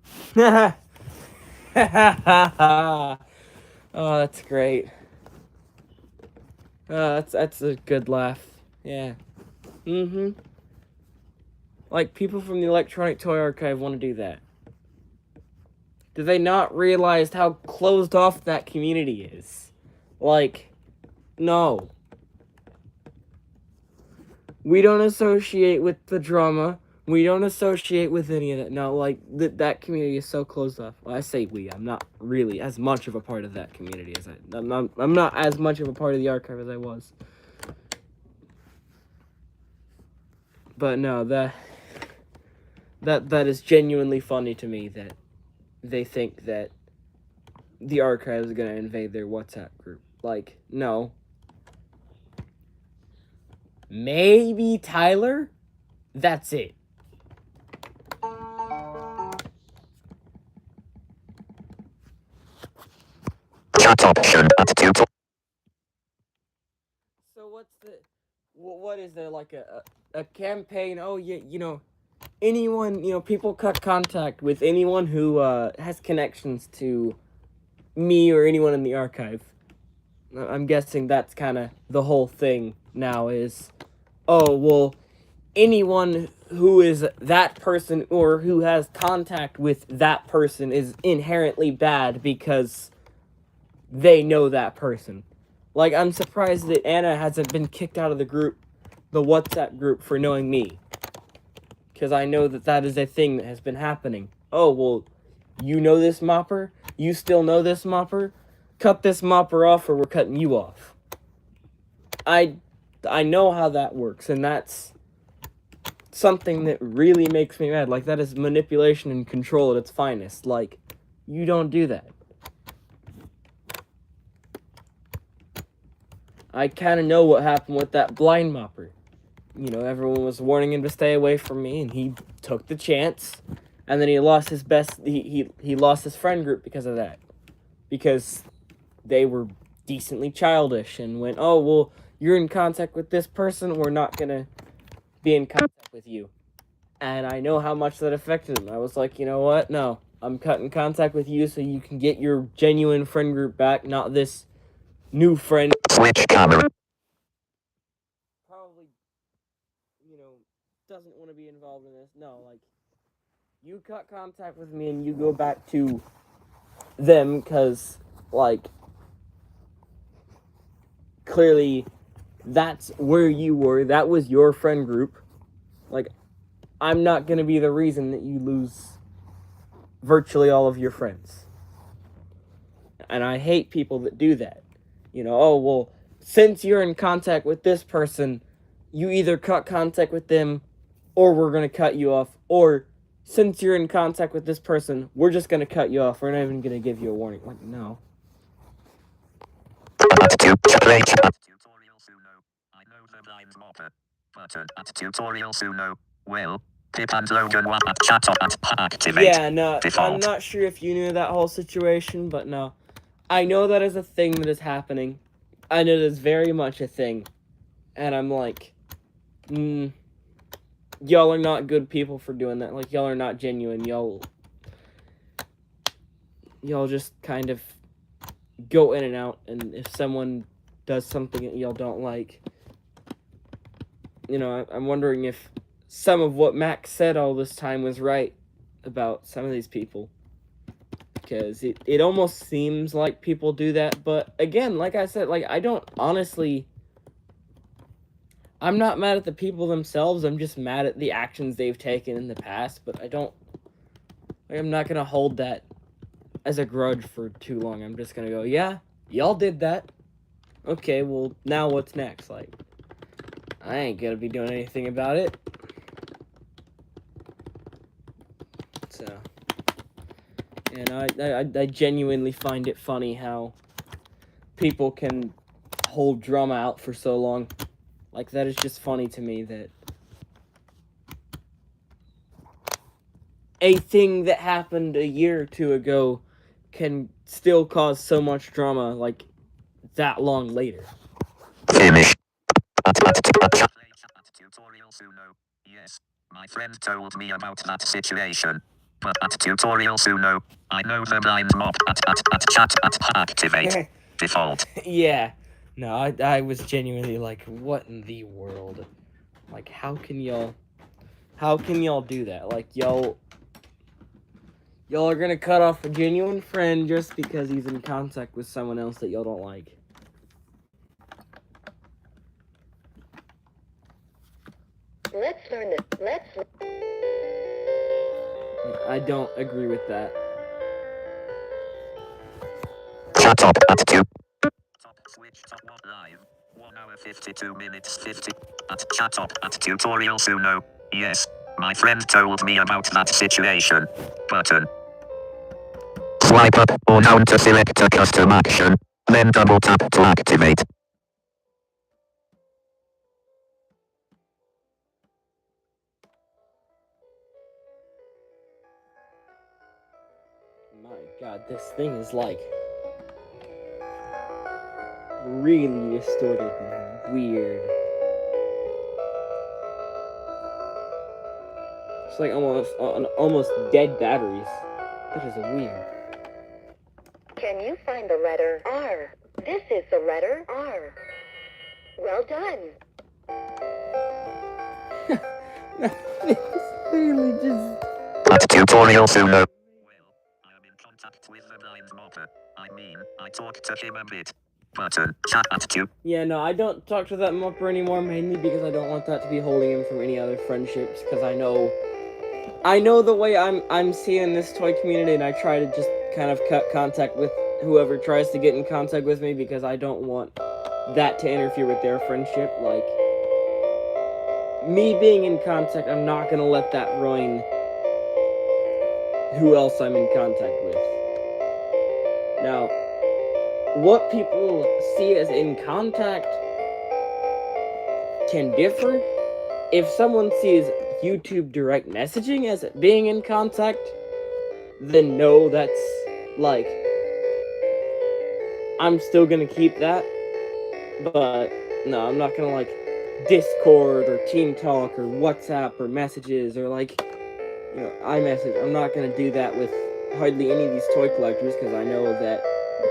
Oh, that's great. That's a good laugh. Yeah. Like, people from the Electronic Toy Archive want to do that. Do they not realize how closed off that community is? Like, no. We don't associate with the drama. We don't associate with any of that. No, like, that community is so closed off. Well, I say we. I'm not really as much of a part of that community as I'm not as much of a part of the archive as I was. But no, that is genuinely funny to me that they think that the archive is going to invade their WhatsApp group. Like, no. Maybe Tyler? That's it. Chat option at tutorial. So what is there, like a campaign? Oh, yeah, you know, anyone, you know, people cut contact with anyone who has connections to me or anyone in the archive. I'm guessing that's kind of the whole thing now is, oh, well, anyone who is that person or who has contact with that person is inherently bad because they know that person. Like, I'm surprised that Anna hasn't been kicked out of the group, the WhatsApp group, for knowing me. Because I know that is a thing that has been happening. Oh, well, you know this mopper? You still know this mopper? Cut this mopper off or we're cutting you off. I know how that works, and that's something that really makes me mad. Like, that is manipulation and control at its finest. Like, you don't do that. I kind of know what happened with that blind mopper. You know, everyone was warning him to stay away from me, and he took the chance. And then he lost his he lost his friend group because of that. Because they were decently childish and went, oh, well, you're in contact with this person, we're not gonna be in contact with you. And I know how much that affected him. I was like, you know what? No, I'm cutting contact with you so you can get your genuine friend group back, not this new friend. Switch camera. Probably, you know, doesn't want to be involved in this. No, like, you cut contact with me and you go back to them because, like, clearly that's where you were. That was your friend group. Like, I'm not going to be the reason that you lose virtually all of your friends. And I hate people that do that. You know, oh, well, since you're in contact with this person, you either cut contact with them or we're going to cut you off. Or, since you're in contact with this person, we're just going to cut you off. We're not even going to give you a warning. Like, no. Tutorial Suno. I know the blind mopper. Button at tutorial Suno. Well, Pip and Logan were at chat at activate. Yeah, no, Default. I'm not sure if you knew that whole situation, but no. I know that is a thing that is happening. I know there's very much a thing, and I'm like, y'all are not good people for doing that. Like, y'all are not genuine. Y'all just kind of go in and out, and if someone does something that y'all don't like, I'm wondering if some of what Max said all this time was right about some of these people. Because it almost seems like people do that, but again, like I said, like, I don't honestly... I'm not mad at the people themselves, I'm just mad at the actions they've taken in the past, but I'm not gonna hold that as a grudge for too long. I'm just gonna go, yeah, y'all did that. Okay, well, now what's next? Like, I ain't gonna be doing anything about it. So, I genuinely find it funny how people can hold drama out for so long. Like, that is just funny to me that a thing that happened a year or two ago can still cause so much drama, like, that long later. Finish. Tutorial Suno. Yes, my friend told me about that situation. But at Tutorial Suno, I know the blind mob at chat at activate. Default. Yeah. No, I was genuinely like, what in the world? Like, how can y'all do that? Like, y'all are gonna cut off a genuine friend just because he's in contact with someone else that y'all don't like. Let's learn this. I don't agree with that. Chat up at 2. Top switch top 1 live. 1 hour 52 minutes 50. At chat up at Tutorial Suno. Yes, my friend told me about that situation. Button. Swipe up or down to select a custom action. Then double tap to activate. My god, this thing is like really distorted and weird. It's like almost dead batteries. That is weird. Can you find the letter R? This is the letter R. Well done. It's literally just... At Tutorial Suno. Well, I am in contact with the blind mobber. I talked to him a bit. Button. Chat at 2. Yeah, no, I don't talk to that mupper anymore, mainly because I don't want that to be holding him from any other friendships, because I know the way I'm seeing this toy community, and I try to just kind of cut contact with whoever tries to get in contact with me, because I don't want that to interfere with their friendship. Like, me being in contact, I'm not gonna let that ruin who else I'm in contact with. Now, what people see as in contact can differ. If someone sees YouTube direct messaging as being in contact, then no, that's like, I'm still gonna keep that, but no, I'm not gonna like Discord or Team Talk or WhatsApp or messages or like, iMessage. I'm not gonna do that with hardly any of these toy collectors, because I know that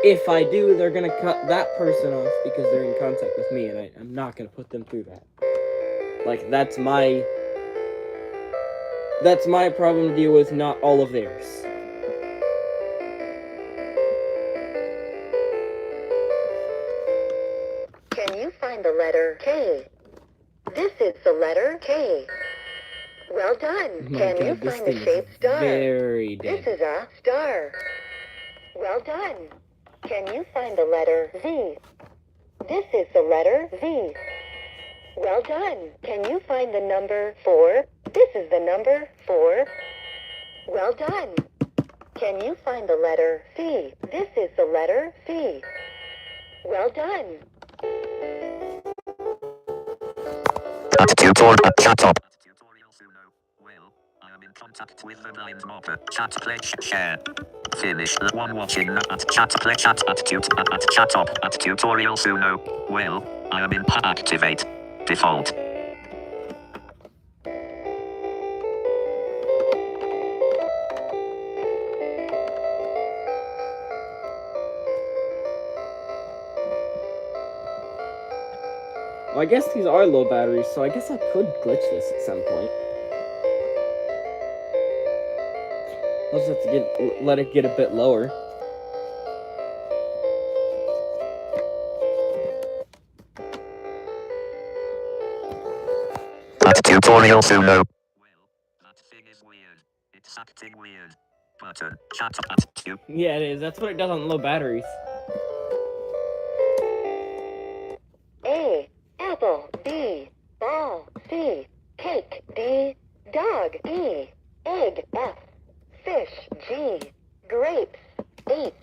if I do, they're gonna cut that person off because they're in contact with me, and I'm not gonna put them through that. Like, that's my problem to deal with, not all of theirs. Can you find the letter K? This is the letter K. Well done. Oh my Can you God, this find the thing shape is star? very dead. This is a star. Well done. Can you find the letter Z? This is the letter Z. Well done. Can you find the number 4? This is the number 4. Well done. Can you find the letter C? This is the letter C. Well done. At Tutorial Chat up. At Tutorial Suno. Well, I am in contact Contact with the blind mopper. Chat play share. Finish the one watching at chat play chat at chat up at tutorial suno. Well, I am in activate. Default. Well, I guess these are low batteries, so I guess I could glitch this at some point. I'll just have to let it get a bit lower. At tutorial suno. Well, that thing is weird. It's acting weird. Button. Chat at tu. Yeah, it is. That's what it does on low batteries. A, apple. B, ball. C, cake. D, dog. E, egg. F, fish. G, grapes. H,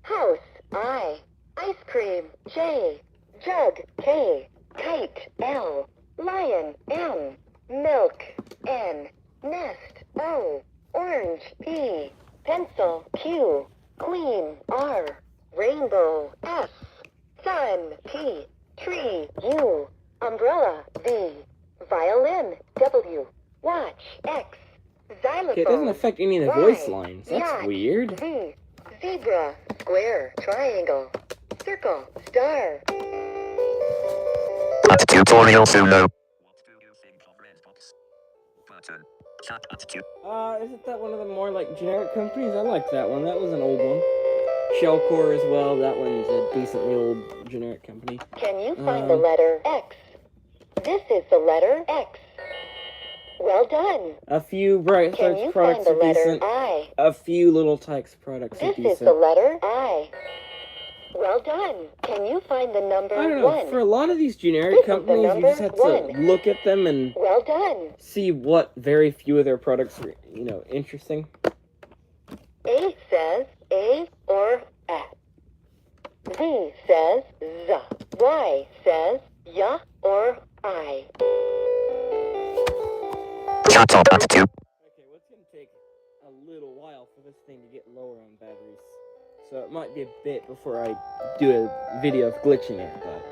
house. I, ice cream. J, jug. K, kite. L, lion. M, milk. N, nest. O, orange. P, pencil. Q, queen. R, rainbow. S, sun. T, tree. U, umbrella. V, violin. W, watch. X, xylophone. Okay, it doesn't affect any of the Y, voice lines. That's yacht. weird. Z, zebra. Square. Triangle. Circle. Star. At tutorial suno. What do you think of Redbox? Button. Chat at tu. Isn't that one of the more, like, generic companies? I like that one. That was an old one. Shellcore as well. That one's a decently old generic company. Can you find the letter X? This is the letter X. Well done. A few Bright Can Starts you products find the are letter decent. I? A few Little Tikes products are This is decent. the letter I. Well done. Can you find the number I don't know. 1? For a lot of these generic This is the companies, you just have number to 1. look at them and Well done. see what very few of their products are, interesting. A says A or A. Z says Z. Y says Ya or I. Chat up at tu. Okay, well, it's going to take a little while for this thing to get lower on batteries. So it might be a bit before I do a video of glitching it, but...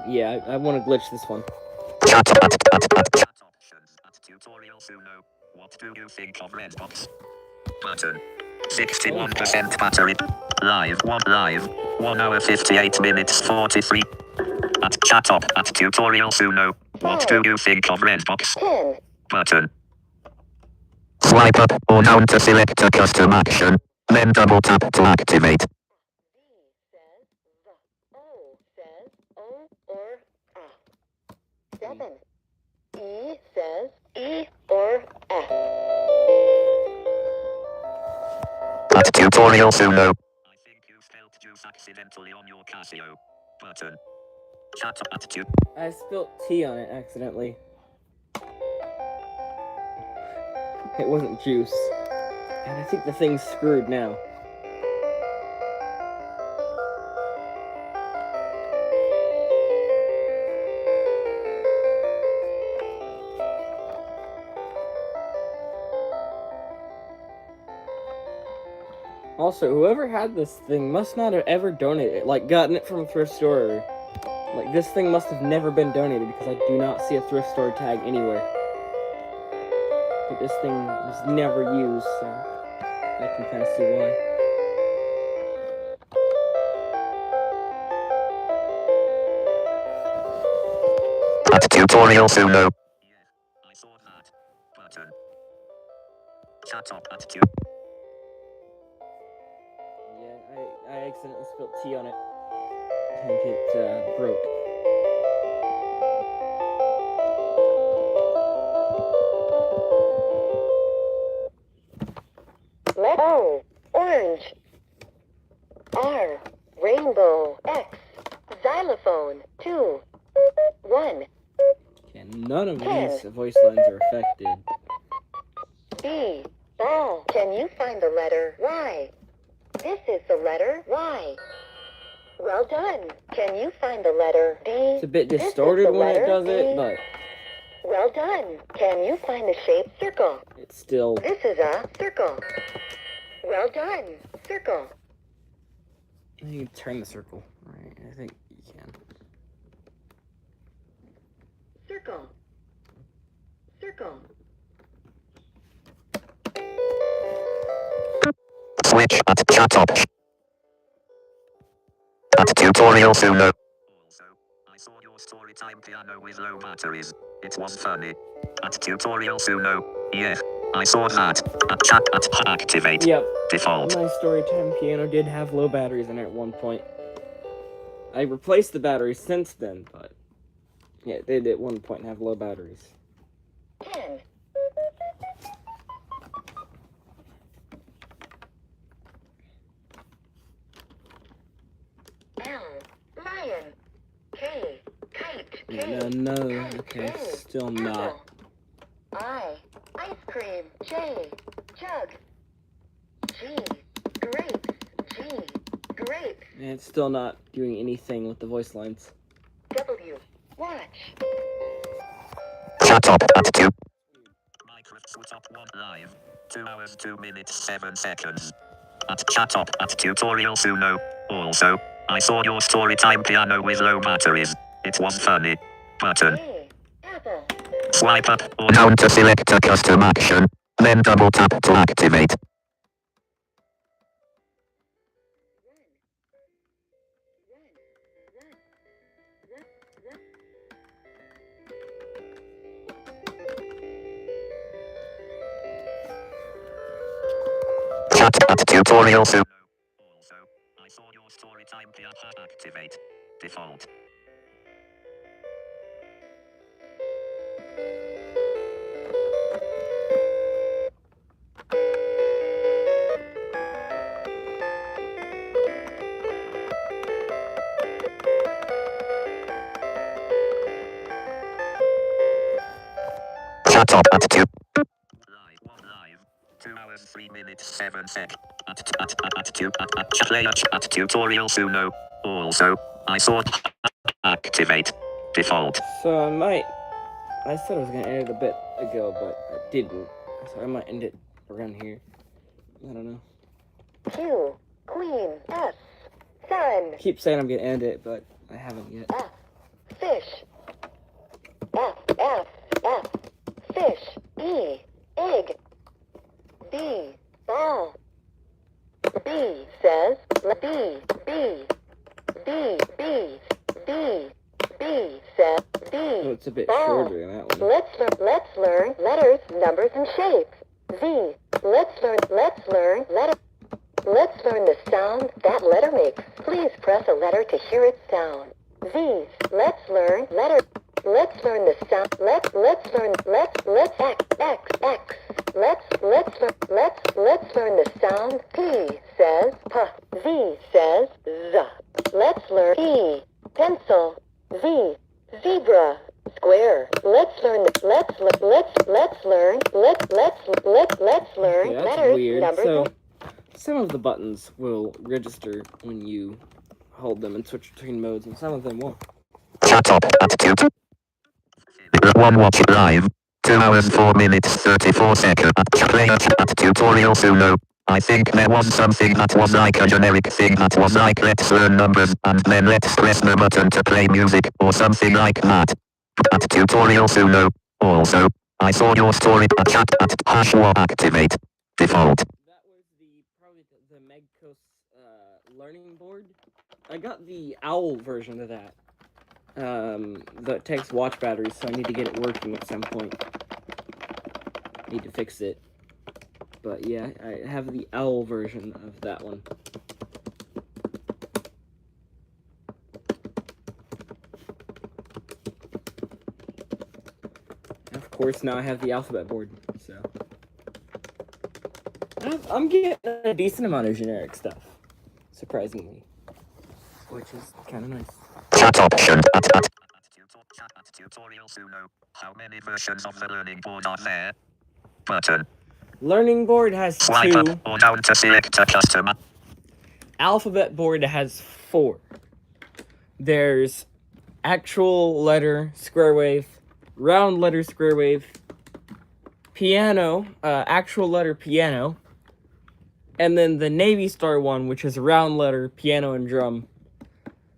Yeah, I want to glitch this one. Chat at chat options at tutorial suno. What do you think of Redbox? Button. 61% battery. Live 1 hour 58 minutes 43. At chat up at tutorial suno. What do you think of Redbox? 10. Button. Swipe up or down to select a custom action. Then double tap to activate. Z says Z. O says O or A. 7. E says E or F. At tutorial suno. I think you spelled juice accidentally on your Casio. Button. Chat at tu. I spilled tea on it accidentally. It wasn't juice. And I think the thing's screwed now. Also, whoever had this thing must not have ever donated it, like gotten it from a thrift store. Like, this thing must have never been donated because I do not see a thrift store tag anywhere. But this thing was never used, so I can kind of see why. At tutorial suno. Yeah, I saw that. Button. Chat up at tu. Yeah, I accidentally spilled tea on it. And it broke. O, orange. R, rainbow. X, xylophone. 2, 1. And none of Ten. these voice lines are affected. B, ball. Can you find the letter Y? This is the letter Y. Well done. Can you find the letter D? It's a bit This is distorted the when it letter does D. it, but Well done. Can you find the shape circle? It's still... This is a circle. Well done. Circle. You can turn the circle. Right, I think you can. Circle. Circle. Switch at chat option. At tutorial Suno. Also, I saw your storytime piano with low batteries. It was funny. At tutorial Suno. Yeah, I saw that. At chat at activate. Yep. Default. My Storytime piano did have low batteries in it at one point. I replaced the batteries since then, but... Yeah, it did at one point have low batteries. 10. L. Lion. K. Kite. K. No, okay, K. still not. Apple. I. Ice cream. J. Jug. G. Grapes. G. Grapes. And it's still not doing anything with the voice lines. W. Watch. Chat up at 2. Microsoft Top 1 live. 2 hours 2 minutes 7 seconds. At chat up at tutorial Suno. Also, I saw your storytime piano with low batteries. It was funny. Button. A. Apple. Swipe up or down to select a custom action. Then double tap to activate. Chat at tutorial Suno. Also, I saw your storytime piano activate. Default. Chat up at 2. Live. 2 hours 3 minutes 7 sec. At tutorial Suno. Also, I saw activate. Default. So I said I was gonna end it a bit ago, but I didn't. So I might end it around here. I don't know. Q. Queen. S. Sun. I keep saying I'm gonna end it, but I haven't yet. F. Fish. F. F. F. Fish. E. Egg. B. Ball. B says B. B. B. B. B. B says B. Oh, it's a bit Ball. shorter than that one. Let's learn letters, numbers, and shapes. V. Let's learn letter. Let's learn the sound that letter makes. Please press a letter to hear its sound. V. Let's learn letter. Let's learn the sound. Let's learn X. Let's learn the sound. P says P. Z says Z. Let's learn E. Pencil. V. Zebra. Square. Let's learn Okay, that's letters, weird. numbers, So, some of the buttons will register when you hold them and switch between modes, and some of them won't. Chat up at 2. 1 watch live. 2 hours 4 minutes 34 seconds. Play at tutorial Suno. I think there was something that was like a generic thing that was like let's learn numbers and then let's press the button to play music or something like that. At tutorial Suno. Also, I saw your story chat at #war activate. Default. That was probably the Megcos learning board. I got the OWL version of that. That takes watch batteries, so I need to get it working at some point. Need to fix it. But yeah, I have the OWL version of that one. Of course, now I have the alphabet board, so... I'm getting a decent amount of generic stuff, surprisingly. Which is kind of nice. Chat option at tutorial Suno. How many versions of the learning board are there? Button. Learning board has Swipe 2. up or down to select a customer. Alphabet board has 4. There's actual letter, square wave, round letter square wave, piano, actual letter piano, and then the Navy Star one, which is round letter piano and drum.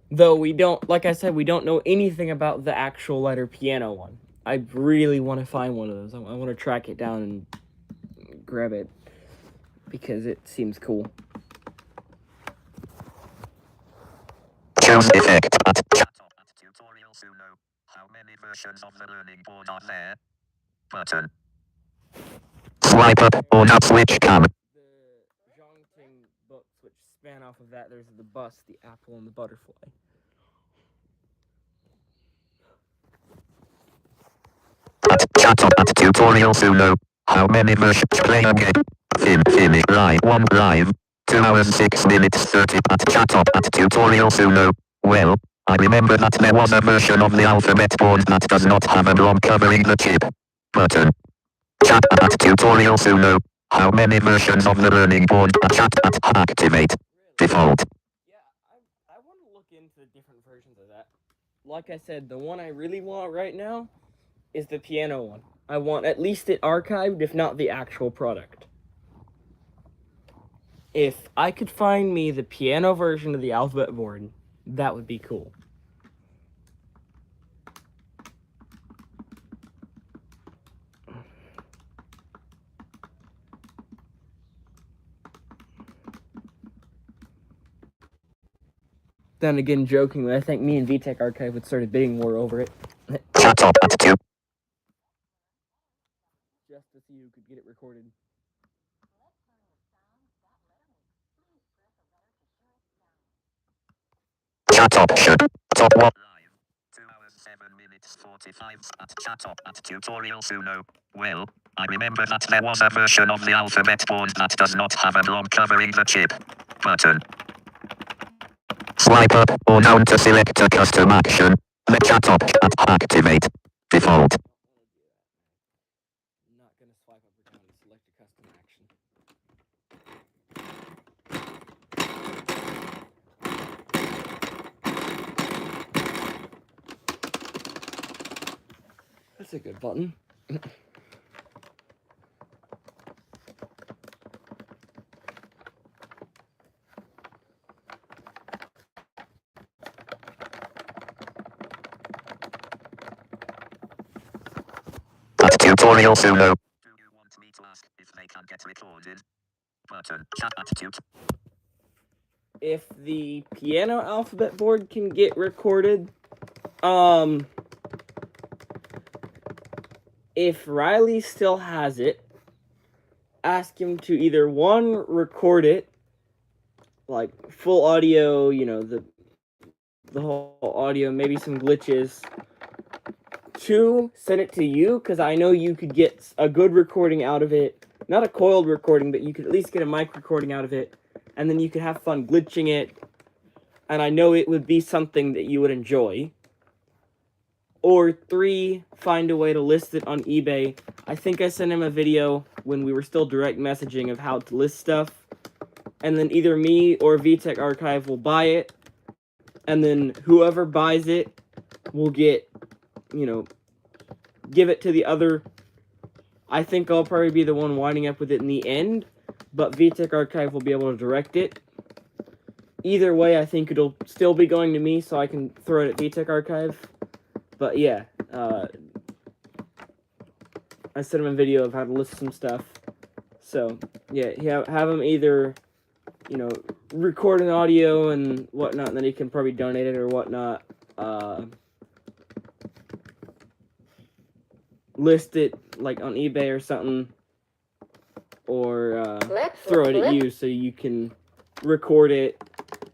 Though we don't, like I said, we don't know anything about the actual letter piano one. I really want to find one of those. I want to track it down and grab it because it seems cool. Choose effect at chat up at tutorial Suno. How many versions of the learning board are there? Button. Swipe up or not switch cam. The Zhongting books, which span off of that, there's the bus, the apple, and the butterfly. At chat up at tutorial Suno. How many versions play a game? Finish live 1 live. 2 hours 6 minutes 30 at chat up at tutorial Suno. Well, I remember that there was a version of the alphabet board that does not have a block covering the chip. Button. Chat at tutorial Suno. How many versions of the learning board chat at activate? Default. Yeah, I want to look into the different versions of that. Like I said, the one I really want right now is the piano one. I want at least it archived, if not the actual product. If I could find me the piano version of the alphabet board, that would be cool. Then again, jokingly, I think me and VTech Archive would start a bidding war over it. Chat up at 2. Just to see who could get it recorded. Chat option. Top 1. Live. 2 hours 7 minutes 45 at chat up at tutorial Suno. Well, I remember that there was a version of the alphabet board that does not have a block covering the chip. Button. Swipe up or down to select a custom action. The chat option at activate. Default. I'm not gonna swipe up or down to select a custom action. That's a good button. At tutorial Suno. Do you want me to ask if they can get recorded? Button. Chat at If the piano alphabet board can get recorded, if Riley still has it, ask him to either one, record it, like full audio, you know, the whole audio, maybe some glitches. 2, send it to you, because I know you could get a good recording out of it. Not a coiled recording, but you could at least get a mic recording out of it. And then you could have fun glitching it. And I know it would be something that you would enjoy. Or 3, find a way to list it on eBay. I think I sent him a video when we were still direct messaging of how to list stuff. And then either me or VTech Archive will buy it. And then whoever buys it will get, you know, give it to the other. I think I'll probably be the one winding up with it in the end, but VTech Archive will be able to direct it. Either way, I think it'll still be going to me, so I can throw it at VTech Archive. But yeah, I sent him a video of how to list some stuff. So yeah, have him either, you know, record an audio and whatnot, and then he can probably donate it or whatnot. List it like on eBay or something, or throw it at you so you can record it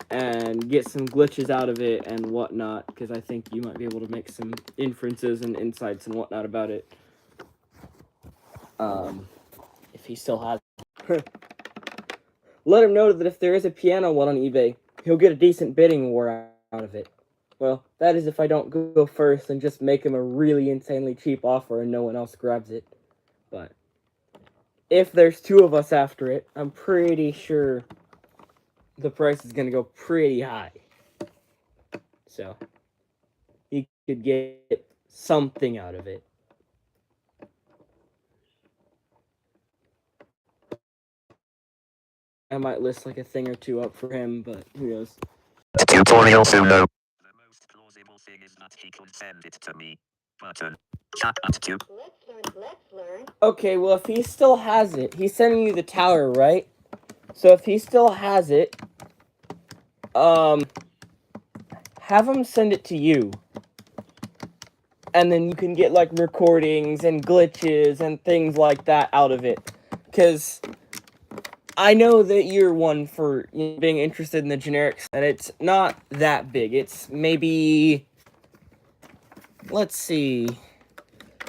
and get some glitches out of it and whatnot, because I think you might be able to make some inferences and insights and whatnot about it. If he still has it. Let him know that if there is a piano one on eBay, he'll get a decent bidding war out of it. Well, that is if I don't go first and just make him a really insanely cheap offer and no one else grabs it. But if there's 2 of us after it, I'm pretty sure the price is going to go pretty high. So, he could get something out of it. I might list like a thing or two up for him, but who knows? Tutorial Suno. The most plausible thing is that he could send it to me. Button. Chat attitude. Let's learn. Okay, well, if he still has it, he's sending you the tower, right? So if he still has it, have him send it to you. And then you can get, like, recordings and glitches and things like that out of it. Because I know that you're one for being interested in the generics, and it's not that big. It's maybe... Let's see...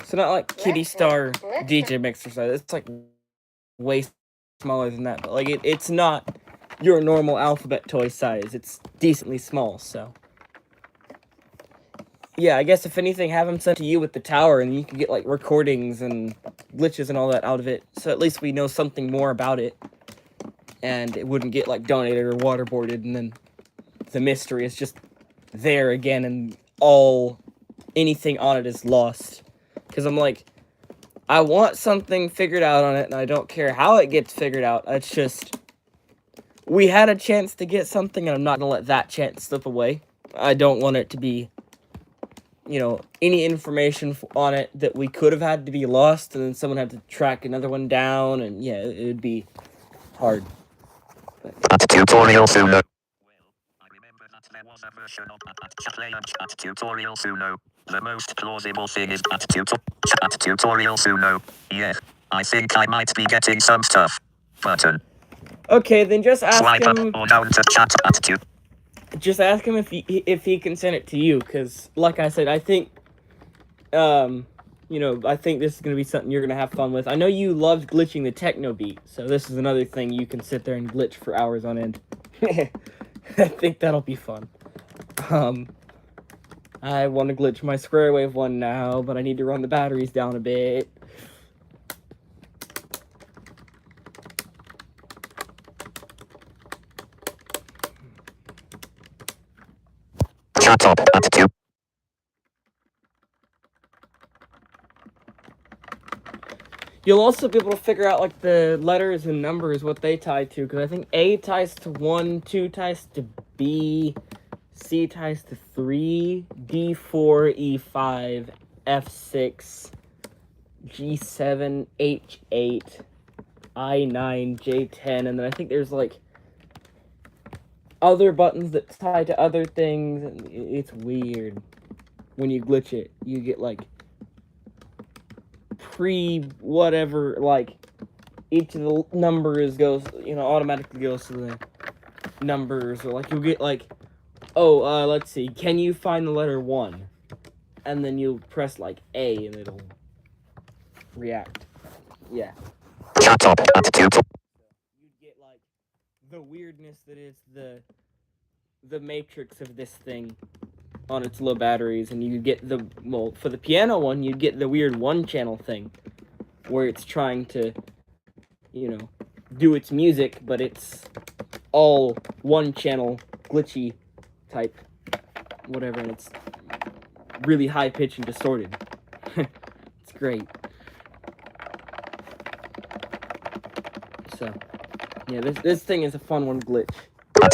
So not like Kitty Star DJ Mixer size. It's like way smaller than that. But like it's not your normal alphabet toy size. It's decently small, so. Yeah, I guess if anything, have them sent to you with the tower, and you can get like recordings and glitches and all that out of it. So at least we know something more about it. And it wouldn't get like donated or waterboarded, and then the mystery is just there again, and anything on it is lost. Because I'm like, I want something figured out on it, and I don't care how it gets figured out. It's just, we had a chance to get something, and I'm not going to let that chance slip away. I don't want it to be, any information on it that we could have had to be lost, and then someone had to track another one down, and yeah, it would be hard. Tutorial Suno. Well, I remember that there was a version of at Tutorial Suno. The most plausible thing is at Tutorial Suno. Yeah, I think I might be getting some stuff. Button. Okay, then just ask Swipe him. up or down to chat attitude. Just ask him if he can send it to you, because like I said, I think, I think this is gonna be something you're gonna have fun with. I know you loved glitching the techno beat, so this is another thing you can sit there and glitch for hours on end. I think that'll be fun. I want to glitch my Square Wave one now, but I need to run the batteries down a bit. Chat up attitude. You'll also be able to figure out like the letters and numbers, what they tie to, because I think A ties to 1, 2 ties to B, C ties to 3, D4, E5, F6, G7, H8, I9, J10, and then I think there's like other buttons that tie to other things, and it's weird. When you glitch it, you get like whatever, like each of the numbers goes, automatically goes to the numbers, or like you'll get like, let's see, can you find the letter 1? And then you'll press like A and it'll react. Yeah. Chat up attitude. You'd get like the weirdness that is the matrix of this thing on its low batteries, and you get for the piano one, you'd get the weird one-channel thing, where it's trying to, do its music, but it's all one-channel, glitchy type, whatever, and it's really high-pitched and distorted. It's great. So, yeah, this thing is a fun one to glitch.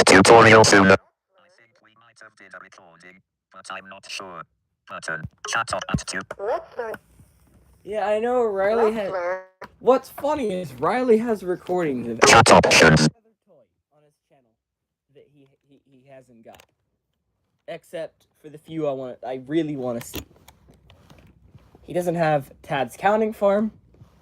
Tutorial Suno. I think we might have did a recording, but I'm not sure. Button. Chat up attitude. Let's learn. Yeah, I know Riley Let's has... learn. What's funny is Riley has recordings of Chat options. other toy on his channel that he hasn't got. Except for the few I really want to see. He doesn't have Tad's Counting Farm,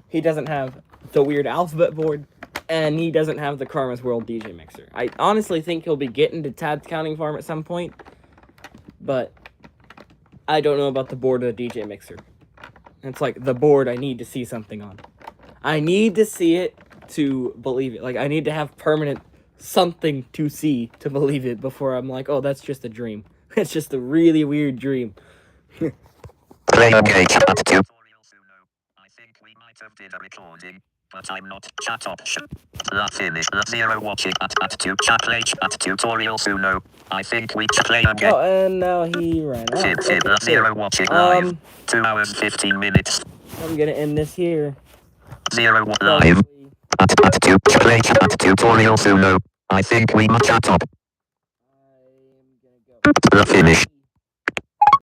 he doesn't have the weird alphabet board, and he doesn't have the Karma's World DJ Mixer. I honestly think he'll be getting to Tad's Counting Farm at some point, but I don't know about the board of the DJ Mixer. It's like the board I need to see something on. I need to see it to believe it. Like, I need to have permanent something to see to believe it before I'm like, oh, that's just a dream. It's just a really weird dream. Play a game attitude. I think we might have did a recording, but I'm not. Chat option. La finish. La zero watching at chat play at Tutorial Suno. I think we play a game. Oh, and now he ran out. La zero watching live. 2 hours 15 minutes. I'm gonna end this here. 0 live. Play chat tutorial soon. I think we must chat up. I am gonna go. The finish.